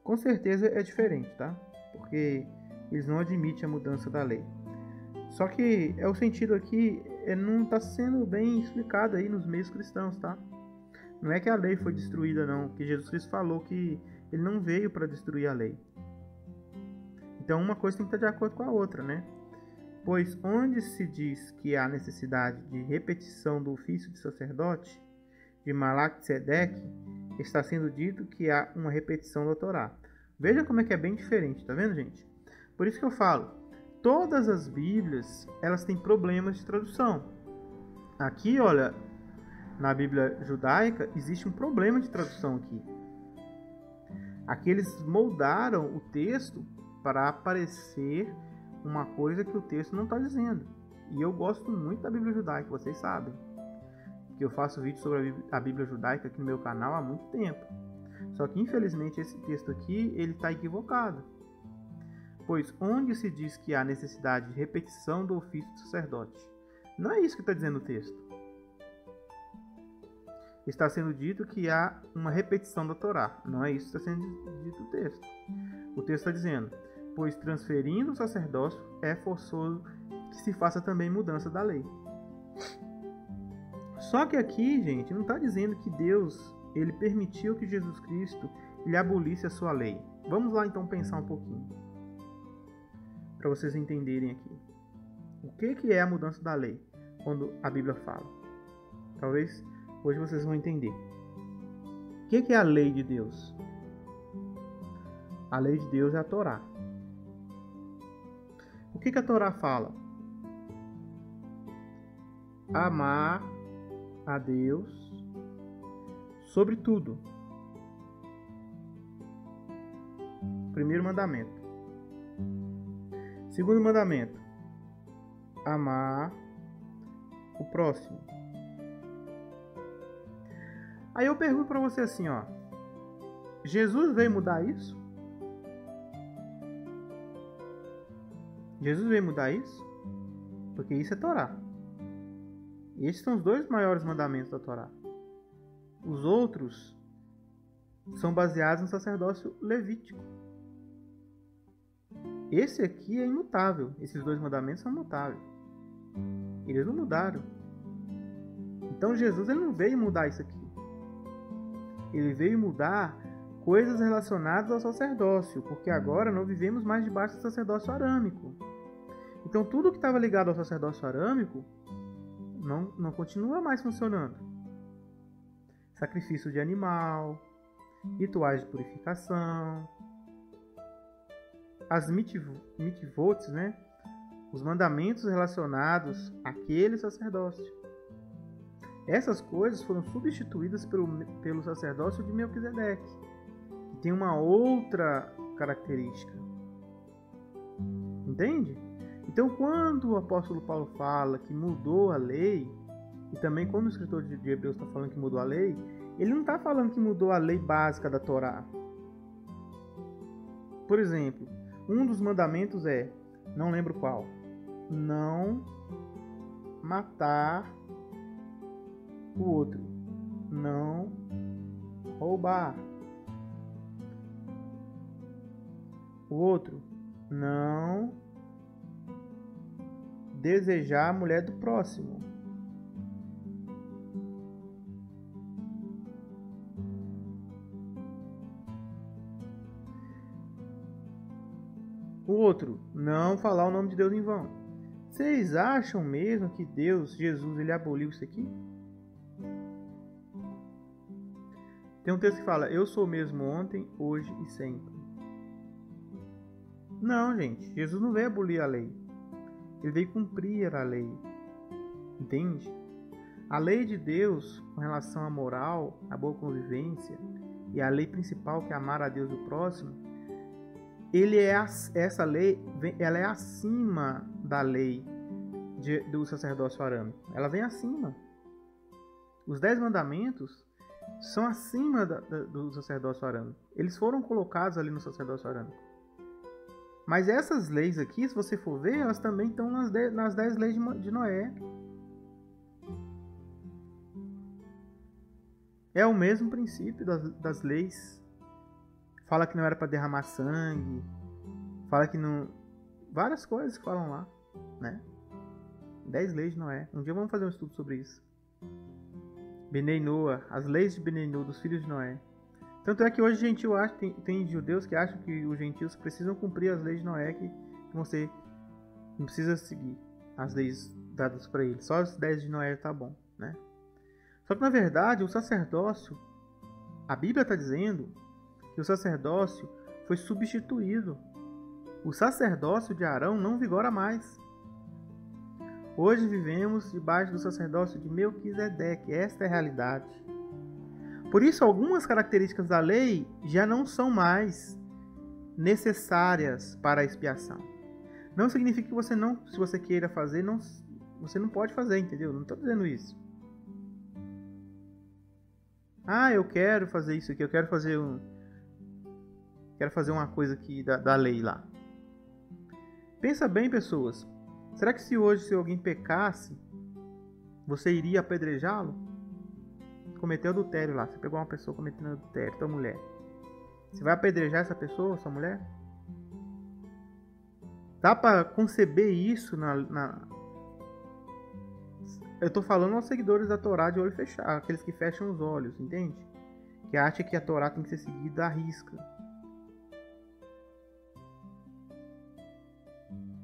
Com certeza é diferente, tá? Porque eles não admitem a mudança da lei. Só que o sentido aqui não está sendo bem explicado aí nos meios cristãos, tá? Não é que a lei foi destruída, não. Que Jesus Cristo falou que ele não veio para destruir a lei. Então uma coisa tem que estar de acordo com a outra, né? Pois onde se diz que há necessidade de repetição do ofício de sacerdote, de Melquisedeque, está sendo dito que há uma repetição da Torá. Veja como é que é bem diferente, tá vendo, gente? Por isso que eu falo, todas as Bíblias, elas têm problemas de tradução. Aqui, olha, na Bíblia judaica, existe um problema de tradução aqui. Aqui eles moldaram o texto para aparecer uma coisa que o texto não está dizendo. E eu gosto muito da Bíblia judaica, vocês sabem. Que eu faço vídeo sobre a Bíblia judaica aqui no meu canal há muito tempo. Só que, infelizmente, esse texto aqui, ele está equivocado. Pois onde se diz que há necessidade de repetição do ofício do sacerdote? Não é isso que está dizendo o texto. Está sendo dito que há uma repetição da Torá. Não é isso que está sendo dito o texto. O texto está dizendo, pois transferindo o sacerdócio é forçoso que se faça também mudança da lei. Só que aqui, gente, não está dizendo que Deus ele permitiu que Jesus Cristo ele abolisse a sua lei. Vamos lá então pensar um pouquinho, para vocês entenderem aqui. O que é a mudança da lei quando a Bíblia fala? Talvez hoje vocês vão entender. O que é a lei de Deus? A lei de Deus é a Torá. O que a Torá fala? Amar a Deus sobre tudo. Primeiro mandamento. Segundo mandamento, amar o próximo. Aí eu pergunto para você assim, ó, Jesus veio mudar isso? Jesus veio mudar isso? Porque isso é Torá. E esses são os dois maiores mandamentos da Torá. Os outros são baseados no sacerdócio levítico. Esse aqui é imutável. Esses dois mandamentos são imutáveis. Eles não mudaram. Então Jesus ele não veio mudar isso aqui. Ele veio mudar coisas relacionadas ao sacerdócio, porque agora não vivemos mais debaixo do sacerdócio arâmico. Então tudo que estava ligado ao sacerdócio arâmico não continua mais funcionando. Sacrifício de animal, rituais de purificação, as mitzvot, né? Os mandamentos relacionados àquele sacerdócio. Essas coisas foram substituídas pelo sacerdócio de Melquisedeque, que tem uma outra característica. Entende? Então, quando o apóstolo Paulo fala que mudou a lei, e também quando o escritor de Hebreus está falando que mudou a lei, ele não está falando que mudou a lei básica da Torá. Por exemplo, um dos mandamentos é, não lembro qual, não matar o outro, não roubar o outro, não desejar a mulher do próximo. O outro, não falar o nome de Deus em vão. Vocês acham mesmo que Deus, Jesus, ele aboliu isso aqui? Tem um texto que fala, eu sou o mesmo ontem, hoje e sempre. Não, gente, Jesus não veio abolir a lei. Ele veio cumprir a lei. Entende? A lei de Deus, com relação à moral, à boa convivência, e a lei principal, que é amar a Deus e o próximo, essa lei ela é acima da lei do sacerdócio arâmico. Ela vem acima. Os 10 mandamentos são acima do sacerdócio arâmico. Eles foram colocados ali no sacerdócio arâmico. Mas essas leis aqui, se você for ver, elas também estão nas 10 leis de Noé. É o mesmo princípio das leis. Fala que não era para derramar sangue. Fala que não... Várias coisas que falam lá, né? 10 leis de Noé. Um dia vamos fazer um estudo sobre isso. Benei Noa, as leis de Benei Noa, dos filhos de Noé. Tanto é que hoje gentil tem judeus que acham que os gentios precisam cumprir as leis de Noé, que você não precisa seguir as leis dadas para eles. Só as 10 de Noé tá bom, né? Só que na verdade o sacerdócio, a Bíblia está dizendo que o sacerdócio foi substituído. O sacerdócio de Arão não vigora mais. Hoje vivemos debaixo do sacerdócio de Melquisedeque. Esta é a realidade. Por isso, algumas características da lei já não são mais necessárias para a expiação. Não significa que você não, se você queira fazer, você não pode fazer, entendeu? Não estou dizendo isso. Ah, eu quero fazer isso aqui, eu quero fazer uma coisa aqui da lei lá. Pensa bem, pessoas. Será que se alguém pecasse, você iria apedrejá-lo? Cometeu adultério lá. Você pegou uma pessoa cometendo adultério, tua mulher. Você vai apedrejar essa pessoa, sua mulher? Dá para conceber isso Eu tô falando aos seguidores da Torá de olho fechado, aqueles que fecham os olhos, entende? Que acham que a Torá tem que ser seguida à risca.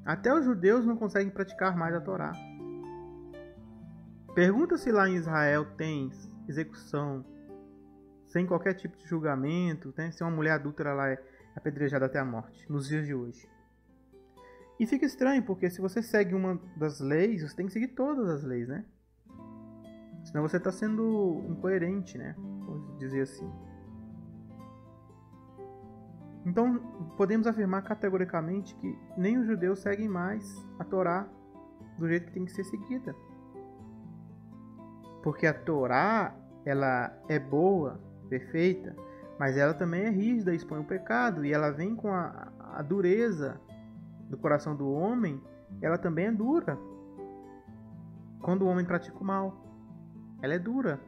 Até os judeus não conseguem praticar mais a Torá. Pergunta se lá em Israel tem execução sem qualquer tipo de julgamento, né? Se uma mulher adúltera lá é apedrejada até a morte, nos dias de hoje. E fica estranho, porque se você segue uma das leis, você tem que seguir todas as leis, né? Senão você está sendo incoerente, né? Vamos dizer assim. Então, podemos afirmar categoricamente que nem os judeus seguem mais a Torá do jeito que tem que ser seguida. Porque a Torá, ela é boa, perfeita, mas ela também é rígida, expõe o pecado, e ela vem com a dureza do coração do homem, ela também é dura. Quando o homem pratica o mal, ela é dura.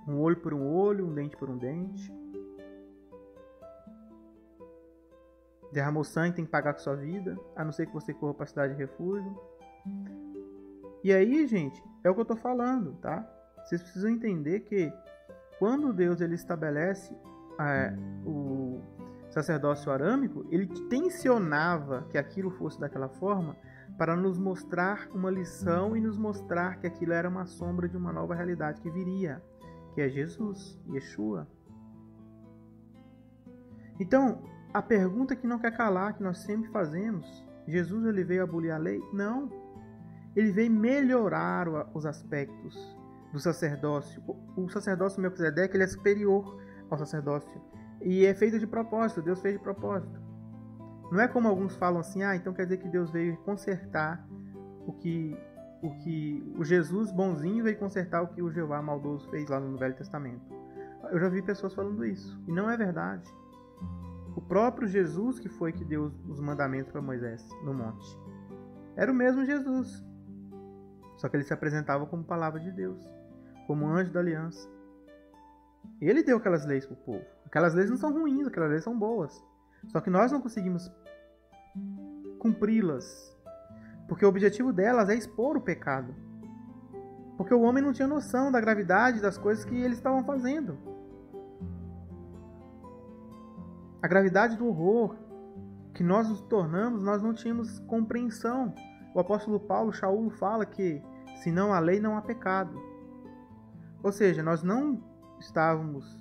Um olho por um olho, um dente por um dente. Derramou sangue, tem que pagar com sua vida, a não ser que você corra para a cidade de refúgio. E aí, gente, é o que eu estou falando, tá? Vocês precisam entender que quando Deus ele estabelece o sacerdócio arâmico, ele tensionava que aquilo fosse daquela forma para nos mostrar uma lição e nos mostrar que aquilo era uma sombra de uma nova realidade que viria, que é Jesus, Yeshua. Então, a pergunta que não quer calar, que nós sempre fazemos, Jesus ele veio abolir a lei? Não. Ele veio melhorar os aspectos do sacerdócio. O sacerdócio Melquisedeque ele é superior ao sacerdócio. E é feito de propósito, Deus fez de propósito. Não é como alguns falam assim, então quer dizer que Deus veio consertar o que o Jesus bonzinho veio consertar o que o Jeová maldoso fez lá no Velho Testamento. Eu já vi pessoas falando isso, e não é verdade. O próprio Jesus que foi que deu os mandamentos para Moisés no monte. Era o mesmo Jesus. Só que ele se apresentava como palavra de Deus, como anjo da aliança. Ele deu aquelas leis para o povo. Aquelas leis não são ruins, aquelas leis são boas. Só que nós não conseguimos cumpri-las. Porque o objetivo delas é expor o pecado. Porque o homem não tinha noção da gravidade das coisas que eles estavam fazendo. A gravidade do horror que nós nos tornamos, nós não tínhamos compreensão. O apóstolo Paulo, Shaul, fala que senão a lei não há pecado. Ou seja, nós não estávamos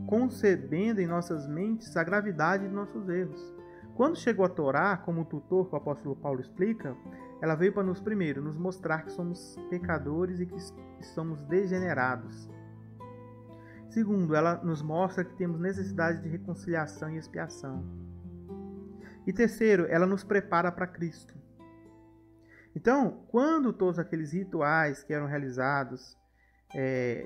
concebendo em nossas mentes a gravidade de nossos erros. Quando chegou a Torá, como tutor que o apóstolo Paulo explica, ela veio para nos mostrar que somos pecadores e que somos degenerados. Segundo, ela nos mostra que temos necessidade de reconciliação e expiação. E terceiro, ela nos prepara para Cristo. Então, quando todos aqueles rituais que eram realizados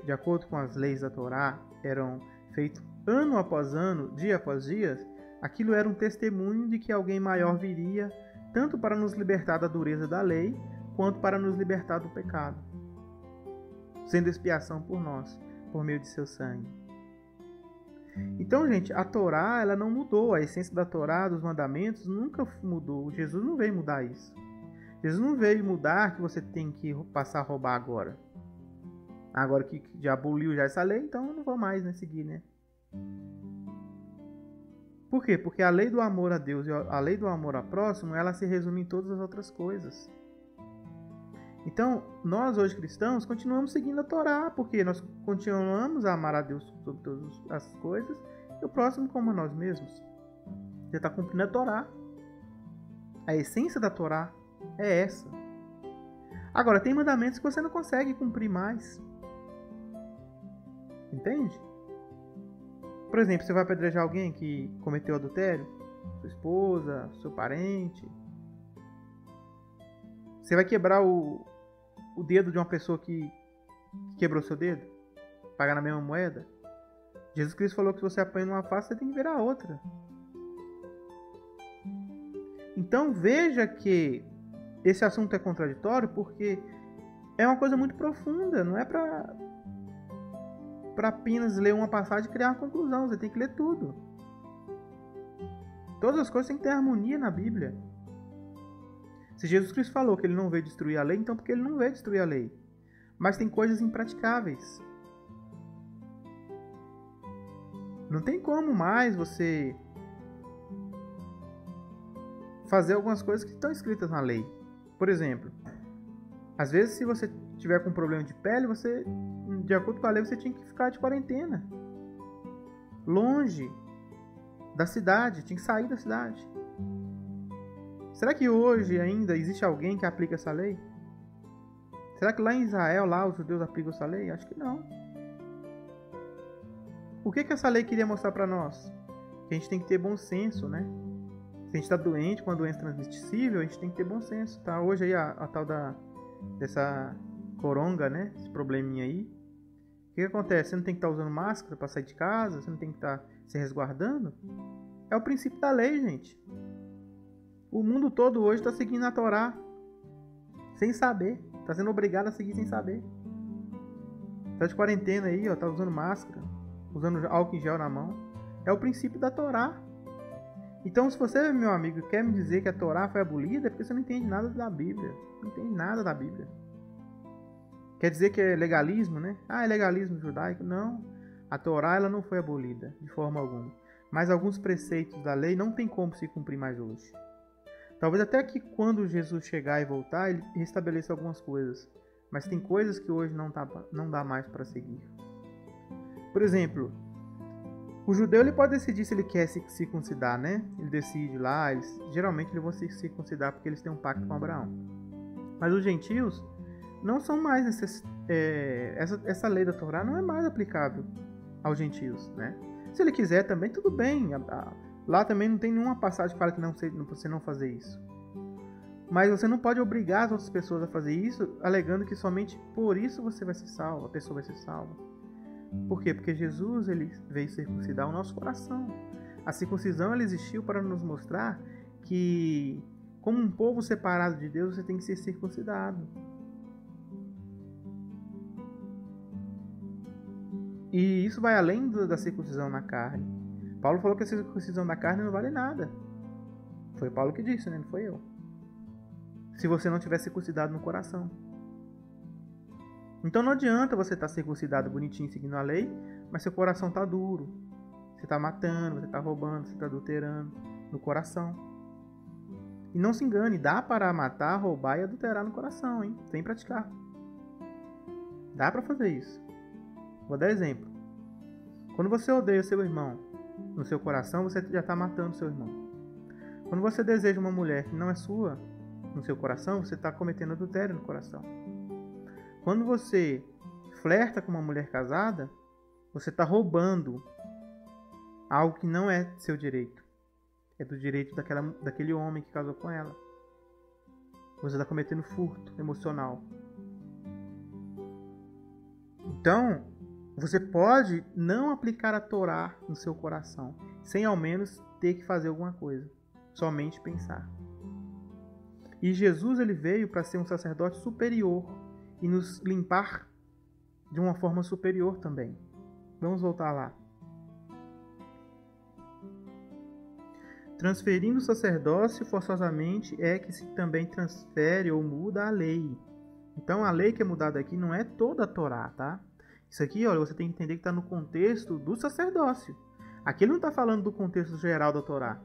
de acordo com as leis da Torá eram feitos ano após ano, dia após dia, aquilo era um testemunho de que alguém maior viria, tanto para nos libertar da dureza da lei, quanto para nos libertar do pecado, sendo expiação por nós, por meio de seu sangue. Então, gente, a Torá ela não mudou, a essência da Torá, dos mandamentos, nunca mudou. Jesus não veio mudar isso. Jesus não veio mudar que você tem que passar a roubar agora. Agora que já aboliu já essa lei, então eu não vou mais seguir, né? Por quê? Porque a lei do amor a Deus e a lei do amor ao próximo, ela se resume em todas as outras coisas. Então, nós hoje cristãos continuamos seguindo a Torá, porque nós continuamos a amar a Deus sobre todas as coisas e o próximo como a nós mesmos. Você está cumprindo a Torá. A essência da Torá é essa. Agora, tem mandamentos que você não consegue cumprir mais. Entende? Por exemplo, você vai apedrejar alguém que cometeu adultério? Sua esposa, seu parente. Você vai quebrar o dedo de uma pessoa que quebrou seu dedo? Pagar na mesma moeda? Jesus Cristo falou que se você apanha numa face, você tem que virar a outra. Então veja que esse assunto é contraditório porque é uma coisa muito profunda. Não é para apenas ler uma passagem e criar uma conclusão. Você tem que ler tudo. Todas as coisas têm que ter harmonia na Bíblia. Se Jesus Cristo falou que ele não veio destruir a lei, então porque ele não veio destruir a lei. Mas tem coisas impraticáveis. Não tem como mais você fazer algumas coisas que estão escritas na lei. Por exemplo, às vezes se você tiver com problema de pele, você, de acordo com a lei, você tinha que ficar de quarentena. Longe da cidade, tinha que sair da cidade. Será que hoje ainda existe alguém que aplica essa lei? Será que lá em Israel, lá os judeus aplicam essa lei? Acho que não. O que essa lei queria mostrar para nós? que a gente tem que ter bom senso, né? Se a gente está doente com uma doença transmissível, a gente tem que ter bom senso, tá? Hoje aí a tal dessa coronga, né? Esse probleminha aí. O que acontece? Você não tem que estar usando máscara para sair de casa, você não tem que estar se resguardando. É o princípio da lei, gente. O mundo todo hoje está seguindo a Torá sem saber. Está sendo obrigado a seguir sem saber. Está de quarentena aí, ó, tá usando máscara, usando álcool em gel na mão. É o princípio da Torá. Então, se você, meu amigo, quer me dizer que a Torá foi abolida, é porque você não entende nada da Bíblia. Não entende nada da Bíblia. Quer dizer que é legalismo, né? Ah, é legalismo judaico. Não. A Torá ela não foi abolida, de forma alguma. Mas alguns preceitos da lei não tem como se cumprir mais hoje. Talvez até que quando Jesus chegar e voltar, ele restabeleça algumas coisas. Mas tem coisas que hoje não dá mais para seguir. Por exemplo, o judeu ele pode decidir se ele quer se circuncidar, né? Ele decide lá, geralmente eles vão se circuncidar porque eles têm um pacto com Abraão. Mas os gentios não são mais essa lei da Torá não é mais aplicável aos gentios, né? Se ele quiser também, tudo bem. Lá também não tem nenhuma passagem que fala que você não fazer isso. Mas você não pode obrigar as outras pessoas a fazer isso, alegando que somente por isso você vai ser salvo, a pessoa vai ser salva. Por quê? Porque Jesus ele veio circuncidar o nosso coração. A circuncisão ela existiu para nos mostrar que, como um povo separado de Deus, você tem que ser circuncidado. E isso vai além da circuncisão na carne. Paulo falou que a circuncisão da carne não vale nada. Foi Paulo que disse, né? Não foi eu. Se você não tiver circuncidado no coração. Então não adianta você estar circuncidado bonitinho seguindo a lei, mas seu coração está duro. Você está matando, você está roubando, você está adulterando no coração. E não se engane, dá para matar, roubar e adulterar no coração, hein? Sem praticar. Dá para fazer isso. Vou dar exemplo. Quando você odeia seu irmão no seu coração, você já está matando seu irmão. Quando você deseja uma mulher que não é sua no seu coração, você está cometendo adultério no coração. Quando você flerta com uma mulher casada, você está roubando algo que não é seu direito. É do direito daquele homem que casou com ela. Você está cometendo furto emocional. Então, você pode não aplicar a Torá no seu coração, sem ao menos ter que fazer alguma coisa. Somente pensar. E Jesus ele veio para ser um sacerdote superior e nos limpar de uma forma superior também. Vamos voltar lá. Transferindo o sacerdócio forçosamente é que se também transfere ou muda a lei. Então a lei que é mudada aqui não é toda a Torá, tá? Isso aqui, olha, você tem que entender que está no contexto do sacerdócio. Aqui ele não está falando do contexto geral da Torá.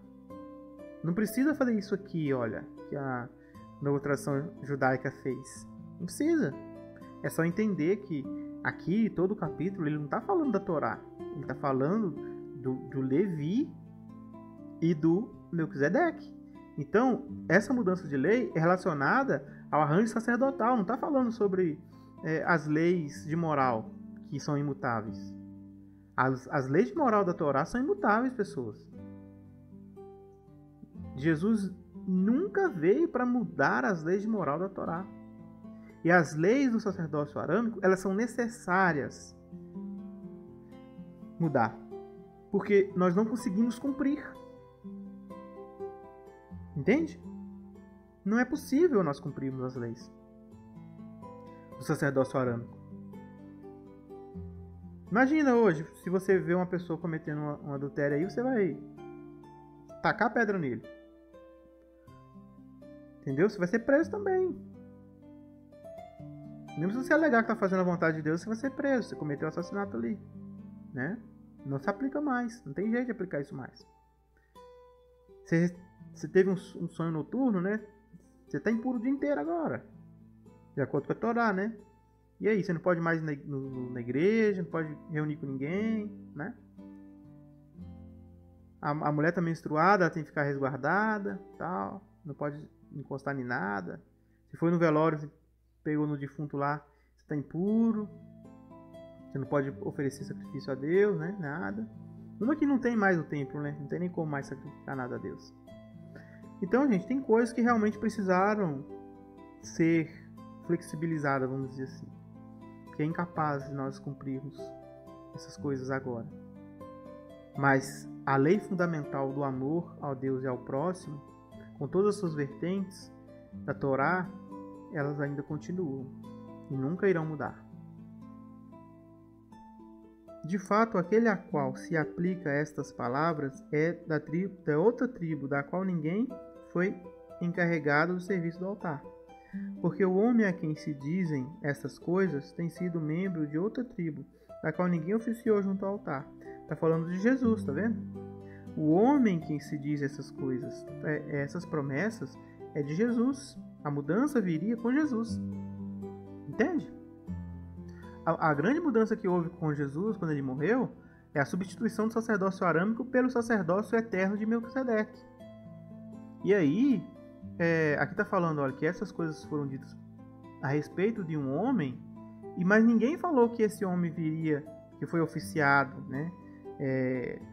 Não precisa fazer isso aqui, olha, que a nova tradução judaica fez. Não precisa. É só entender que aqui, todo o capítulo, ele não está falando da Torá. Ele está falando do Levi e do Melquisedeque. Então, essa mudança de lei é relacionada ao arranjo sacerdotal. Não está falando sobre as leis de moral, que são imutáveis. As leis de moral da Torá são imutáveis, pessoas. Jesus nunca veio para mudar as leis de moral da Torá. E as leis do sacerdócio arâmico, elas são necessárias mudar. Porque nós não conseguimos cumprir. Entende? Não é possível nós cumprirmos as leis do sacerdócio arâmico. Imagina hoje, se você vê uma pessoa cometendo um adultério aí, você vai tacar pedra nele. Entendeu? Você vai ser preso também. Mesmo se você alegar que está fazendo a vontade de Deus, você vai ser preso. Você cometeu assassinato ali. Né? Não se aplica mais. Não tem jeito de aplicar isso mais. Você teve um sonho noturno, né? Você está impuro o dia inteiro agora. De acordo com a Torá, né? E aí, você não pode mais ir na igreja, não pode reunir com ninguém, né? A mulher está menstruada, ela tem que ficar resguardada, tal. Não pode encostar em nada. Se foi no velório, você pegou no defunto lá, você está impuro. Você não pode oferecer sacrifício a Deus, né? Nada. Uma que não tem mais o templo, né? Não tem nem como mais sacrificar nada a Deus. Então, gente, tem coisas que realmente precisaram ser flexibilizadas, vamos dizer assim. Que é incapaz de nós cumprirmos essas coisas agora. Mas a lei fundamental do amor ao Deus e ao próximo, com todas as suas vertentes da Torá, elas ainda continuam e nunca irão mudar. De fato, aquele a qual se aplica estas palavras é da outra tribo, da qual ninguém foi encarregado do serviço do altar. Porque o homem a quem se dizem estas coisas tem sido membro de outra tribo, da qual ninguém oficiou junto ao altar. Está falando de Jesus, tá vendo? O homem quem se diz essas coisas, essas promessas, é de Jesus. A mudança viria com Jesus. Entende? A grande mudança que houve com Jesus quando ele morreu é a substituição do sacerdócio arâmico pelo sacerdócio eterno de Melquisedeque. E aí, aqui está falando, olha, que essas coisas foram ditas a respeito de um homem, mas ninguém falou que esse homem viria, que foi oficiado, né,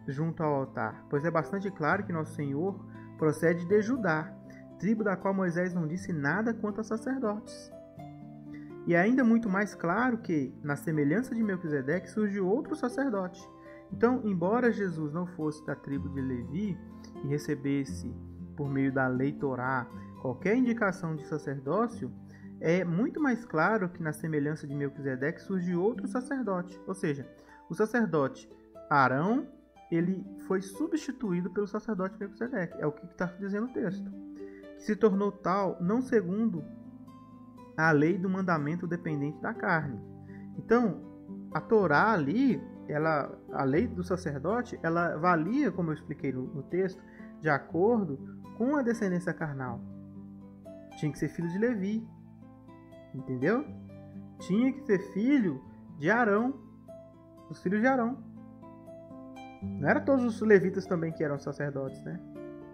junto ao altar. Pois é bastante claro que nosso Senhor procede de Judá, tribo da qual Moisés não disse nada quanto a sacerdotes. E é ainda muito mais claro que, na semelhança de Melquisedeque, surgiu outro sacerdote. Então, embora Jesus não fosse da tribo de Levi e recebesse, por meio da lei Torá, qualquer indicação de sacerdócio, é muito mais claro que, na semelhança de Melquisedeque, surgiu outro sacerdote. Ou seja, o sacerdote Arão, ele foi substituído pelo sacerdote Melquisedeque. É o que está dizendo o texto. Que se tornou tal, não segundo a lei do mandamento dependente da carne. Então, a Torá ali, a lei do sacerdote, ela valia, como eu expliquei no texto, de acordo com a descendência carnal. Tinha que ser filho de Levi. Entendeu? Tinha que ser filho de Arão. Os filhos de Arão. Não era todos os levitas também que eram sacerdotes, né?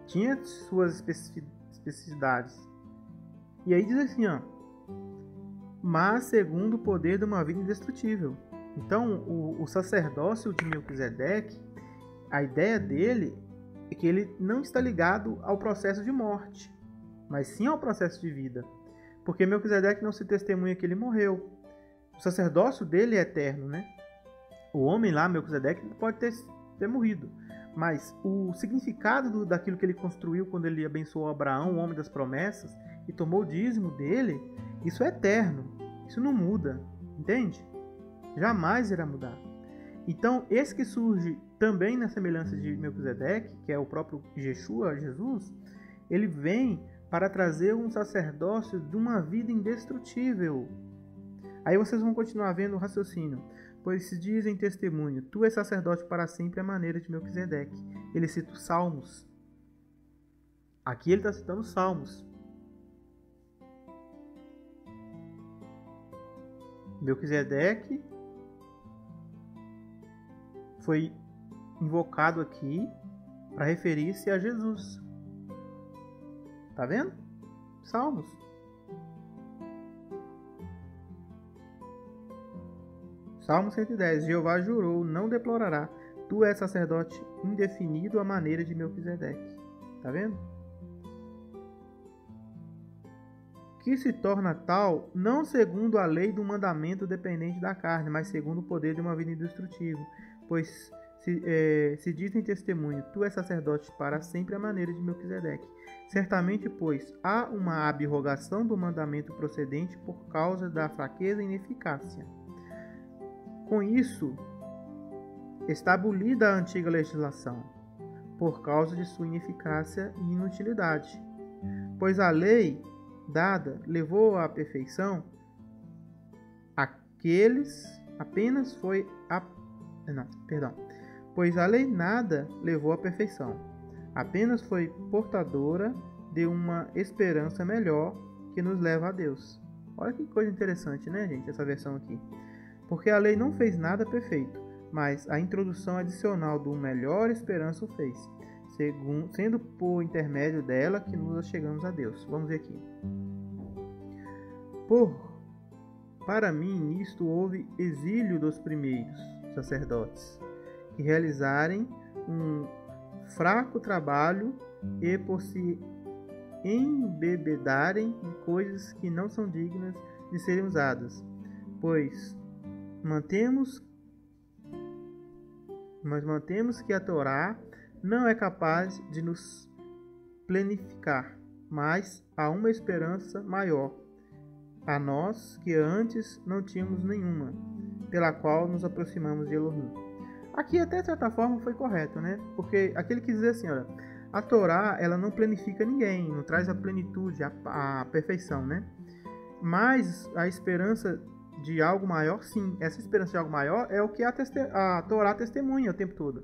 Tinha suas especificidades. E aí diz assim, ó: mas segundo o poder de uma vida indestrutível. Então, o sacerdócio de Melquisedeque, a ideia dele é que ele não está ligado ao processo de morte, mas sim ao processo de vida. Porque Melquisedeque não se testemunha que ele morreu. O sacerdócio dele é eterno, né? O homem lá, Melquisedeque, pode ter morrido. Mas o significado daquilo que ele construiu quando ele abençoou Abraão, o homem das promessas, e tomou o dízimo dele, isso é eterno. Isso não muda. Entende? Jamais irá mudar. Então, esse que surge também na semelhança de Melquisedeque, que é o próprio Yeshua, Jesus, ele vem para trazer um sacerdócio de uma vida indestrutível. Aí vocês vão continuar vendo o raciocínio. Pois se dizem testemunho, tu és sacerdote para sempre à maneira de Melquisedeque. Ele cita os Salmos. Aqui ele está citando os Salmos. Melquisedeque foi invocado aqui para referir-se a Jesus. Tá vendo? Salmos. Salmo 110. Jeová jurou, não deplorará. Tu és sacerdote indefinido à maneira de Melquisedeque. Tá vendo? Que se torna tal, não segundo a lei do mandamento dependente da carne, mas segundo o poder de uma vida indestrutível. Pois se dizem testemunho, tu és sacerdote para sempre à maneira de Melquisedeque. Certamente, pois, há uma abrogação do mandamento procedente por causa da fraqueza e ineficácia. Com isso, está abolida a antiga legislação, por causa de sua ineficácia e inutilidade. Pois a lei dada levou à perfeição Pois a lei nada levou à perfeição, apenas foi portadora de uma esperança melhor que nos leva a Deus. Olha que coisa interessante, né, gente, essa versão aqui. Porque a lei não fez nada perfeito, mas a introdução adicional do melhor esperança o fez, sendo por intermédio dela que nos chegamos a Deus. Vamos ver aqui. Para mim, nisto houve exílio dos primeiros sacerdotes, que realizarem um fraco trabalho e por se embebedarem de coisas que não são dignas de serem usadas, pois nós mantemos que a Torá não é capaz de nos plenificar, mas há uma esperança maior, a nós que antes não tínhamos nenhuma, pela qual nos aproximamos de Elohim. Aqui até de certa forma foi correto, né? Porque aqui ele quis dizer assim, olha, a Torá ela não planifica ninguém, não traz a plenitude, a perfeição, né? Mas a esperança de algo maior, sim. Essa esperança de algo maior é o que a Torá testemunha o tempo todo.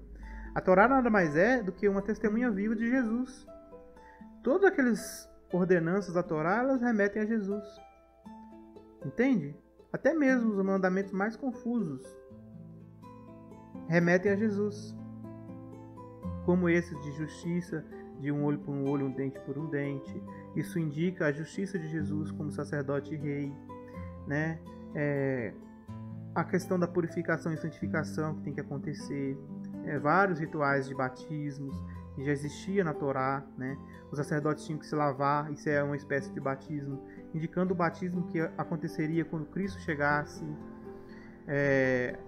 A Torá nada mais é do que uma testemunha viva de Jesus. Todas aquelas ordenanças da Torá, elas remetem a Jesus. Entende? Até mesmo os mandamentos mais confusos remetem a Jesus. Como esses de justiça, de um olho por um olho, um dente por um dente. Isso indica a justiça de Jesus como sacerdote e rei, né? A questão da purificação e santificação que tem que acontecer, vários rituais de batismos que já existia na Torá, né? Os sacerdotes tinham que se lavar, isso é uma espécie de batismo, indicando o batismo que aconteceria quando Cristo chegasse,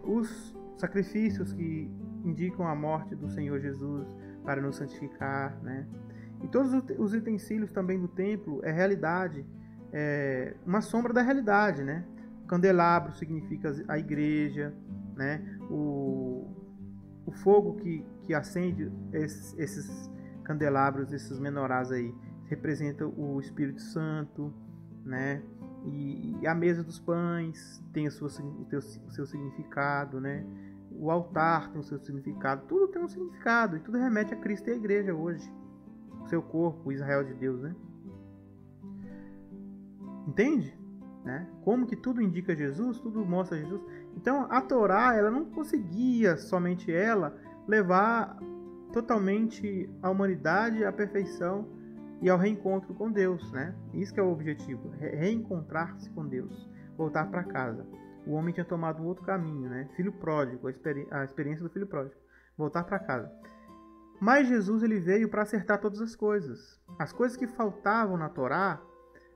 os sacrifícios que indicam a morte do Senhor Jesus para nos santificar, né? E todos os utensílios também do templo é realidade, uma sombra da realidade, né? O candelabro significa a igreja, né? O fogo que acende esses candelabros, esses menorás aí, representa o Espírito Santo, né? E a mesa dos pães tem o seu significado, né? O altar tem o seu significado, tudo tem um significado e tudo remete a Cristo e a igreja hoje, o seu corpo, o Israel de Deus, né? Entende? Né? Como que tudo indica Jesus, tudo mostra Jesus. Então a Torá, ela não conseguia, somente ela, levar totalmente a humanidade à perfeição e ao reencontro com Deus, né? Isso que é o objetivo, reencontrar-se com Deus, voltar para casa. O homem tinha tomado um outro caminho, né? Filho pródigo, a experiência do filho pródigo, voltar para casa. Mas Jesus ele veio para acertar todas as coisas. As coisas que faltavam na Torá,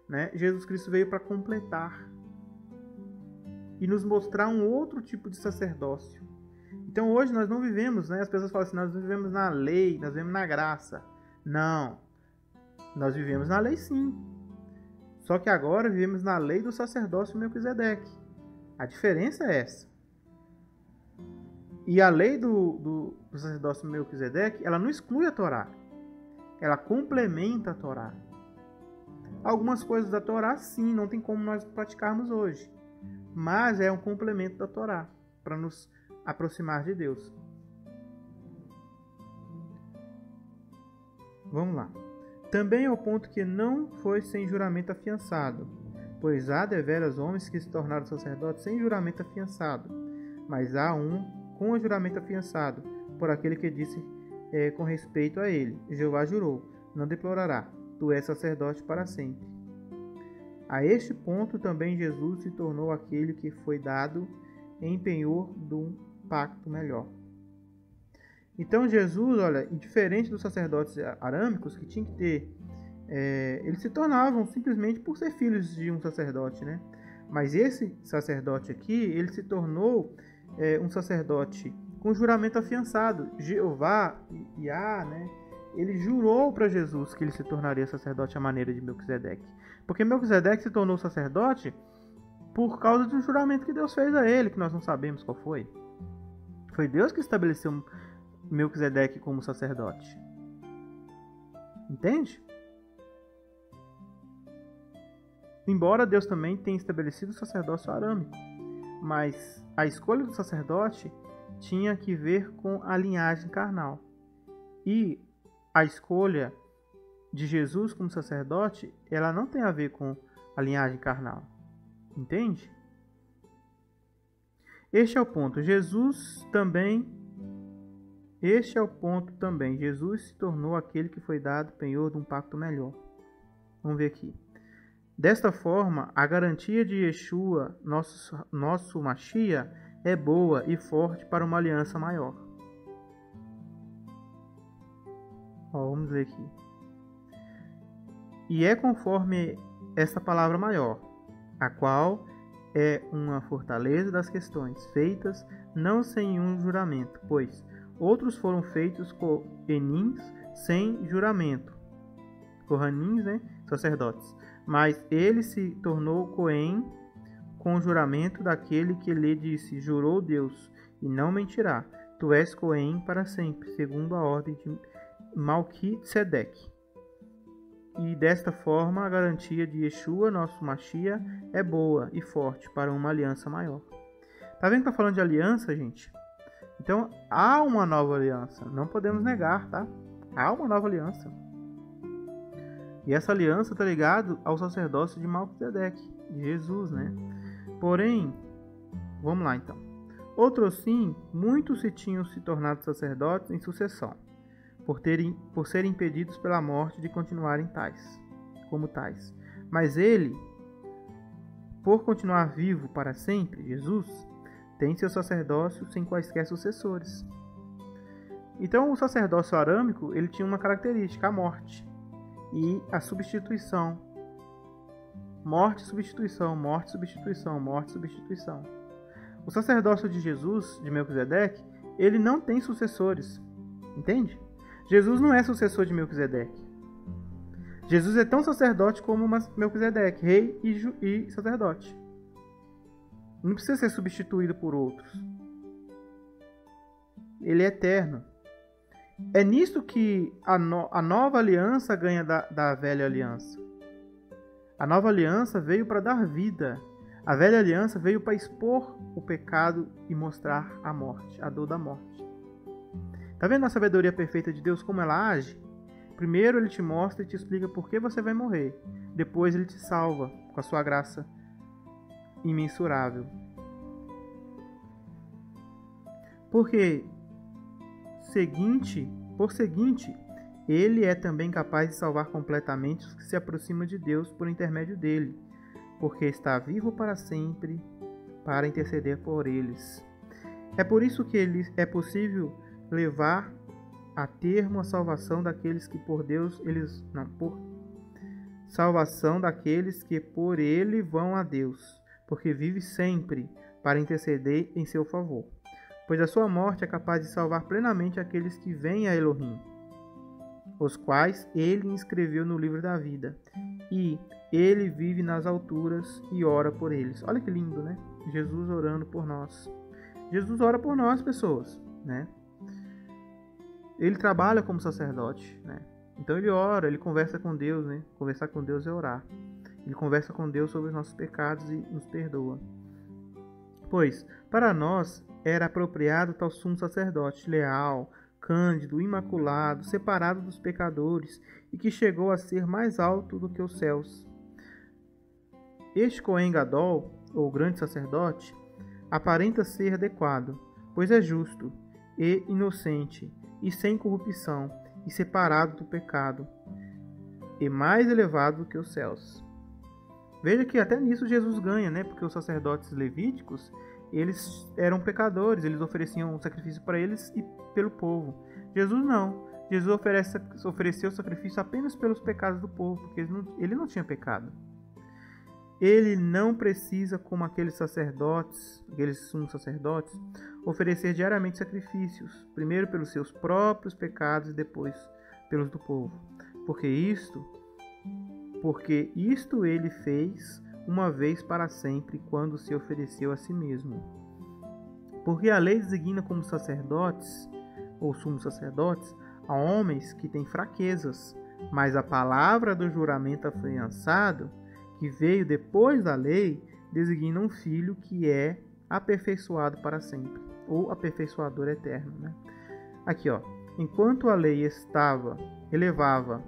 né? Jesus Cristo veio para completar e nos mostrar um outro tipo de sacerdócio. Então hoje nós não vivemos, né? As pessoas falam assim, nós vivemos na lei, nós vivemos na graça. Não, nós vivemos na lei sim. Só que agora vivemos na lei do sacerdócio Melquisedeque. A diferença é essa. E a lei do sacerdócio Melquisedeque, ela não exclui a Torá. Ela complementa a Torá. Algumas coisas da Torá, sim, não tem como nós praticarmos hoje. Mas é um complemento da Torá, para nos aproximar de Deus. Vamos lá. Também é o ponto que não foi sem juramento afiançado, pois há deveras homens que se tornaram sacerdotes sem juramento afiançado, mas há um com o juramento afiançado, por aquele que disse com respeito a ele, Jeová jurou, não deplorará, tu és sacerdote para sempre. A este ponto também Jesus se tornou aquele que foi dado em penhor de um pacto melhor. Então Jesus, olha, diferente dos sacerdotes arâmicos que tinham que ter, eles se tornavam simplesmente por ser filhos de um sacerdote, né? Mas esse sacerdote aqui, ele se tornou um sacerdote com juramento afiançado. Jeová, Iá, né? Ele jurou para Jesus que ele se tornaria sacerdote à maneira de Melquisedeque. Porque Melquisedeque se tornou sacerdote por causa de um juramento que Deus fez a ele, que nós não sabemos qual foi. Foi Deus que estabeleceu Melquisedeque como sacerdote. Entende? Embora Deus também tenha estabelecido o sacerdócio arâmico, mas a escolha do sacerdote tinha que ver com a linhagem carnal. E a escolha de Jesus como sacerdote, ela não tem a ver com a linhagem carnal. Entende? Este é o ponto. Este é o ponto também. Jesus se tornou aquele que foi dado penhor de um pacto melhor. Vamos ver aqui. Desta forma, a garantia de Yeshua, nosso Mashiach, é boa e forte para uma aliança maior. Ó, vamos ler aqui. E é conforme esta palavra maior, a qual é uma fortaleza das questões, feitas não sem um juramento, pois outros foram feitos coenins sem juramento, cohanins, né, sacerdotes, mas ele se tornou coen com o juramento daquele que lhe disse, jurou Deus, e não mentirá, tu és coen para sempre, segundo a ordem de Malquisedeque. E desta forma a garantia de Yeshua, nosso Mashiach, é boa e forte para uma aliança maior. Tá vendo que tá falando de aliança, gente? Então há uma nova aliança, não podemos negar, tá? Há uma nova aliança. E essa aliança está ligada ao sacerdócio de Malquisedeque, de Jesus, né? Porém, vamos lá então. Outros sim, muitos se tinham se tornado sacerdotes em sucessão, por serem impedidos pela morte de continuarem como tais. Mas ele, por continuar vivo para sempre, Jesus, tem seu sacerdócio sem quaisquer sucessores. Então o sacerdócio arâmico, ele tinha uma característica, a morte e a substituição. Morte, substituição, morte, substituição, morte, substituição. O sacerdócio de Jesus, de Melquisedeque, ele não tem sucessores. Entende? Jesus não é sucessor de Melquisedeque. Jesus é tão sacerdote como Melquisedeque, rei e sacerdote. Não precisa ser substituído por outros. Ele é eterno. É nisto que a nova aliança ganha da velha aliança. A nova aliança veio para dar vida. A velha aliança veio para expor o pecado e mostrar a morte, a dor da morte. Tá vendo a sabedoria perfeita de Deus, como ela age? Primeiro ele te mostra e te explica por que você vai morrer. Depois ele te salva com a sua graça imensurável. Porque, por seguinte, ele é também capaz de salvar completamente os que se aproximam de Deus por intermédio dele, porque está vivo para sempre para interceder por eles. É por isso que é possível levar a termo a salvação daqueles que por Deus salvação daqueles que por ele vão a Deus, porque vive sempre para interceder em seu favor. Pois a sua morte é capaz de salvar plenamente aqueles que vêm a Elohim, os quais ele inscreveu no livro da vida, e ele vive nas alturas e ora por eles. Olha que lindo, né? Jesus orando por nós. Jesus ora por nós, pessoas, né? Ele trabalha como sacerdote, né? Então ele ora, ele conversa com Deus, né? Conversar com Deus é orar. Ele conversa com Deus sobre os nossos pecados e nos perdoa. Pois, para nós, era apropriado tal sumo sacerdote, leal, cândido, imaculado, separado dos pecadores, e que chegou a ser mais alto do que os céus. Este Cohen Gadol, ou grande sacerdote, aparenta ser adequado, pois é justo e inocente, e sem corrupção, e separado do pecado, e mais elevado do que os céus. Veja que até nisso Jesus ganha, né? Porque os sacerdotes levíticos, eles eram pecadores, eles ofereciam sacrifício para eles e pelo povo. Jesus não. Jesus ofereceu sacrifício apenas pelos pecados do povo, porque ele não tinha pecado. Ele não precisa, como aqueles sumos sacerdotes, oferecer diariamente sacrifícios, primeiro pelos seus próprios pecados e depois pelos do povo. Porque isto ele fez uma vez para sempre, quando se ofereceu a si mesmo. Porque a lei designa como sacerdotes, ou sumos sacerdotes, a homens que têm fraquezas, mas a palavra do juramento afiançado, que veio depois da lei, designa um filho que é aperfeiçoado para sempre, ou aperfeiçoador eterno, né? Aqui, ó. Enquanto a lei elevava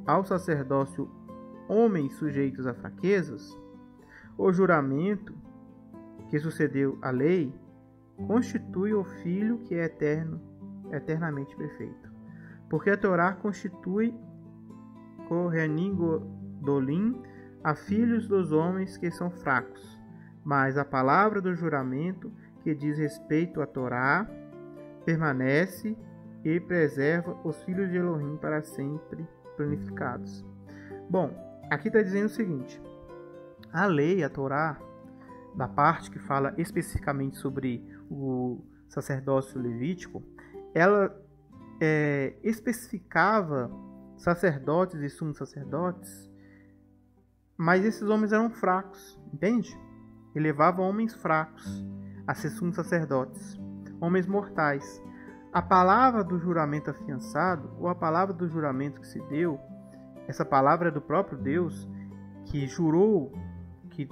ao sacerdócio homens sujeitos a fraquezas, o juramento que sucedeu à lei constitui o filho que é eternamente perfeito. Porque a Torá constitui Kohanim Godolim a filhos dos homens que são fracos, mas a palavra do juramento que diz respeito à Torá permanece e preserva os filhos de Elohim para sempre planificados. Bom, aqui está dizendo o seguinte: a lei, a Torá, da parte que fala especificamente sobre o sacerdócio levítico, ela especificava sacerdotes e sumos sacerdotes, mas esses homens eram fracos, entende? Ele levava homens fracos a ser sumos sacerdotes, homens mortais. A palavra do juramento afiançado, ou a palavra do juramento que se deu, essa palavra é do próprio Deus, que jurou que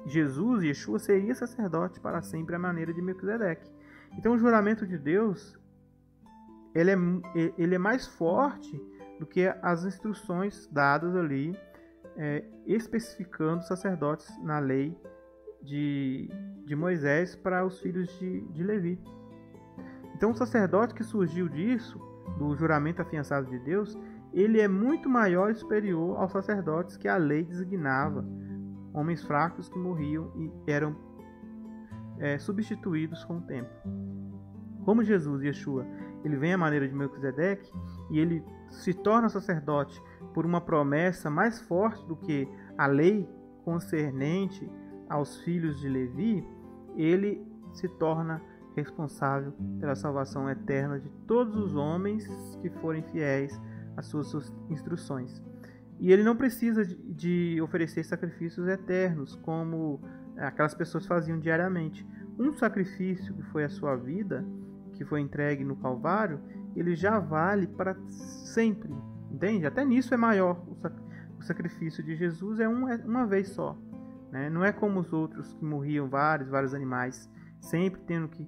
Jesus, Yeshua, seria sacerdote para sempre à maneira de Melquisedeque. Então o juramento de Deus, ele é mais forte do que as instruções dadas ali, especificando sacerdotes na lei de Moisés para os filhos de Levi. Então o sacerdote que surgiu disso, do juramento afiançado de Deus, ele é muito maior e superior aos sacerdotes que a lei designava, homens fracos que morriam e eram substituídos com o tempo. Como Jesus, Yeshua, ele vem à maneira de Melquisedeque e ele se torna sacerdote por uma promessa mais forte do que a lei concernente aos filhos de Levi, ele se torna responsável pela salvação eterna de todos os homens que forem fiéis às suas instruções. E ele não precisa de oferecer sacrifícios eternos, como aquelas pessoas faziam diariamente. Um sacrifício que foi a sua vida, que foi entregue no Calvário, ele já vale para sempre, entende? Até nisso é maior. O sacrifício de Jesus é uma vez só, né? Não é como os outros que morriam vários animais, sempre tendo que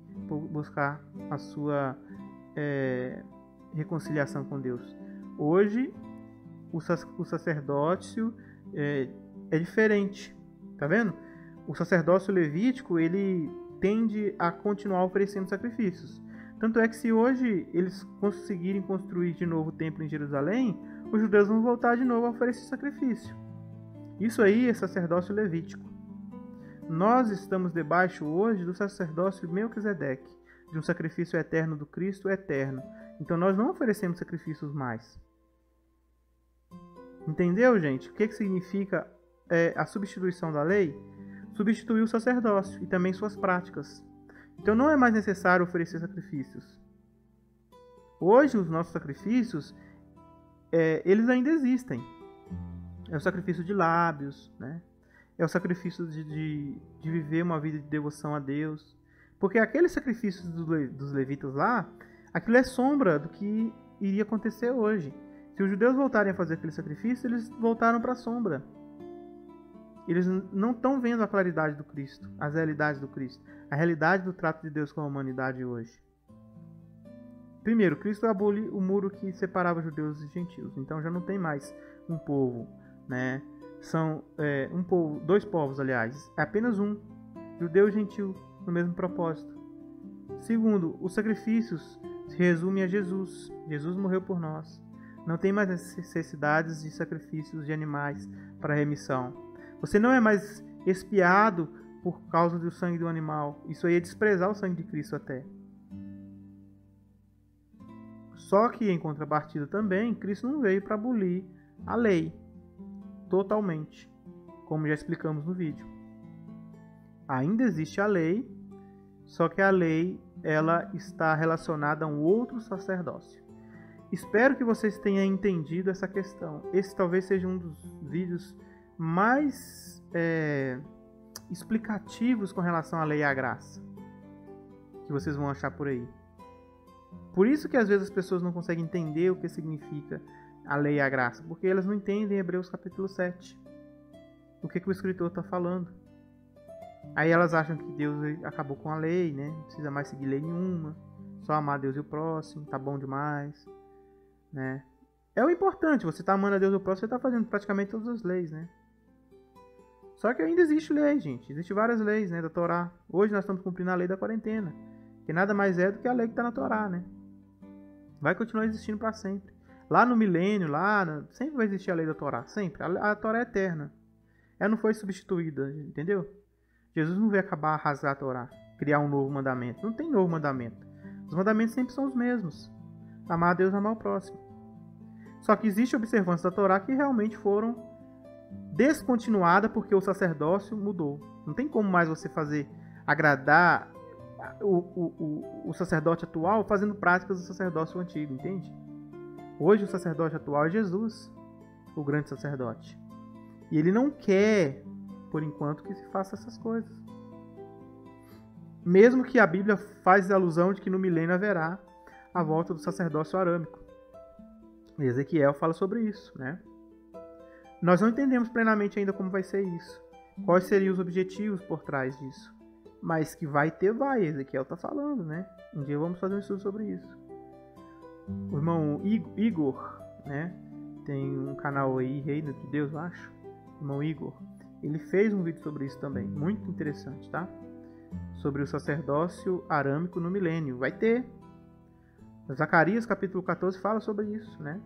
buscar a sua reconciliação com Deus. Hoje, o sacerdócio é diferente, tá vendo? O sacerdócio levítico, ele tende a continuar oferecendo sacrifícios. Tanto é que se hoje eles conseguirem construir de novo o templo em Jerusalém, os judeus vão voltar de novo a oferecer sacrifício. Isso aí é sacerdócio levítico. Nós estamos debaixo hoje do sacerdócio Melquisedeque, de um sacrifício eterno do Cristo eterno. Então nós não oferecemos sacrifícios mais. Entendeu, gente? O que significa a substituição da lei? Substituir o sacerdócio e também suas práticas. Então não é mais necessário oferecer sacrifícios. Hoje os nossos sacrifícios, eles ainda existem. É o sacrifício de lábios, né? É o sacrifício de viver uma vida de devoção a Deus. Porque aqueles sacrifícios dos levitas lá, aquilo é sombra do que iria acontecer hoje. Se os judeus voltarem a fazer aquele sacrifício, eles voltaram para a sombra. Eles não estão vendo a claridade do Cristo, as realidades do Cristo, a realidade do trato de Deus com a humanidade hoje. Primeiro, Cristo aboliu o muro que separava judeus e gentios. Então já não tem mais um povo, né? São dois povos, aliás. É apenas um, judeu e gentil, no mesmo propósito. Segundo, os sacrifícios se resumem a Jesus. Jesus morreu por nós. Não tem mais necessidades de sacrifícios de animais para remissão. Você não é mais expiado por causa do sangue do animal. Isso aí é desprezar o sangue de Cristo até. Só que, em contrapartida também, Cristo não veio para abolir a lei totalmente, como já explicamos no vídeo. Ainda existe a lei, só que a lei ela está relacionada a um outro sacerdócio. Espero que vocês tenham entendido essa questão. Esse talvez seja um dos vídeos mais explicativos com relação à lei e à graça que vocês vão achar por aí. Por isso que às vezes as pessoas não conseguem entender o que significa a lei e a graça, porque elas não entendem Hebreus capítulo 7. O que o escritor está falando. Aí elas acham que Deus acabou com a lei, né? Não precisa mais seguir lei nenhuma, só amar Deus e o próximo, tá bom demais, né? É o importante, você tá amando a Deus e o próximo, você tá fazendo praticamente todas as leis, né? Só que ainda existe lei, gente. Existem várias leis, né, da Torá. Hoje nós estamos cumprindo a lei da quarentena, que nada mais é do que a lei que está na Torá, né? Vai continuar existindo para sempre. Lá no milênio, sempre vai existir a lei da Torá, sempre. A Torá é eterna. Ela não foi substituída, entendeu? Jesus não veio acabar, rasgar a Torá, criar um novo mandamento. Não tem novo mandamento. Os mandamentos sempre são os mesmos. Amar a Deus e amar o próximo. Só que existe observâncias da Torá que realmente foram descontinuadas porque o sacerdócio mudou. Não tem como mais você agradar o sacerdote atual fazendo práticas do sacerdócio antigo, entende? Hoje o sacerdote atual é Jesus, o grande sacerdote. E ele não quer, por enquanto, que se faça essas coisas. Mesmo que a Bíblia faz alusão de que no milênio haverá a volta do sacerdócio arâmico. E Ezequiel fala sobre isso, né? Nós não entendemos plenamente ainda como vai ser isso. Quais seriam os objetivos por trás disso. Mas que vai ter, vai. Ezequiel está falando, né? Um dia vamos fazer um estudo sobre isso. O irmão Igor, né? Tem um canal aí, Reino de Deus, eu acho. O irmão Igor. Ele fez um vídeo sobre isso também. Muito interessante, tá? Sobre o sacerdócio arâmico no milênio. Vai ter. Zacarias capítulo 14 fala sobre isso, né?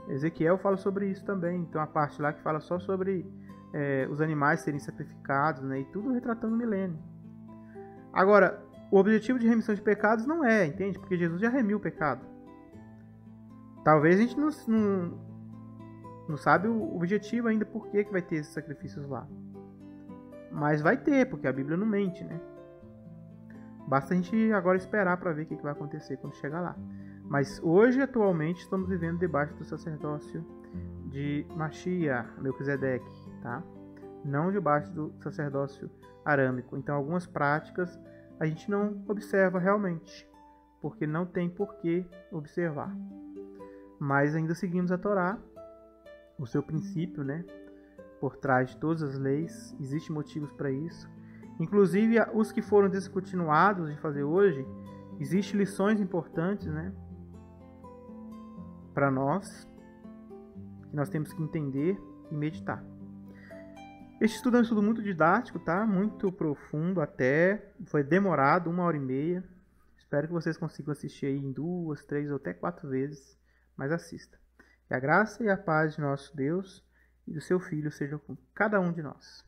Ezequiel fala sobre isso também. Então a parte lá que fala só sobre os animais serem sacrificados, né? E tudo retratando o milênio. Agora, o objetivo de remissão de pecados não é, entende? Porque Jesus já remiu o pecado. Talvez a gente não sabe o objetivo ainda por que vai ter esses sacrifícios lá. Mas vai ter, porque a Bíblia não mente, né? Basta a gente agora esperar para ver o que vai acontecer quando chegar lá. Mas hoje, atualmente, estamos vivendo debaixo do sacerdócio de Mashiach, Melquisedeque, tá? Não debaixo do sacerdócio arâmico. Então, algumas práticas a gente não observa realmente, porque não tem por que observar. Mas ainda seguimos a Torá, o seu princípio, né? Por trás de todas as leis, existem motivos para isso. Inclusive, os que foram descontinuados de fazer hoje, existem lições importantes, né? Para nós, que nós temos que entender e meditar. Este estudo é um estudo muito didático, tá? Muito profundo até. Foi demorado 1h30. Espero que vocês consigam assistir aí em 2, 3 ou até 4 vezes. Mas assista. Que a graça e a paz de nosso Deus e do seu Filho sejam com cada um de nós.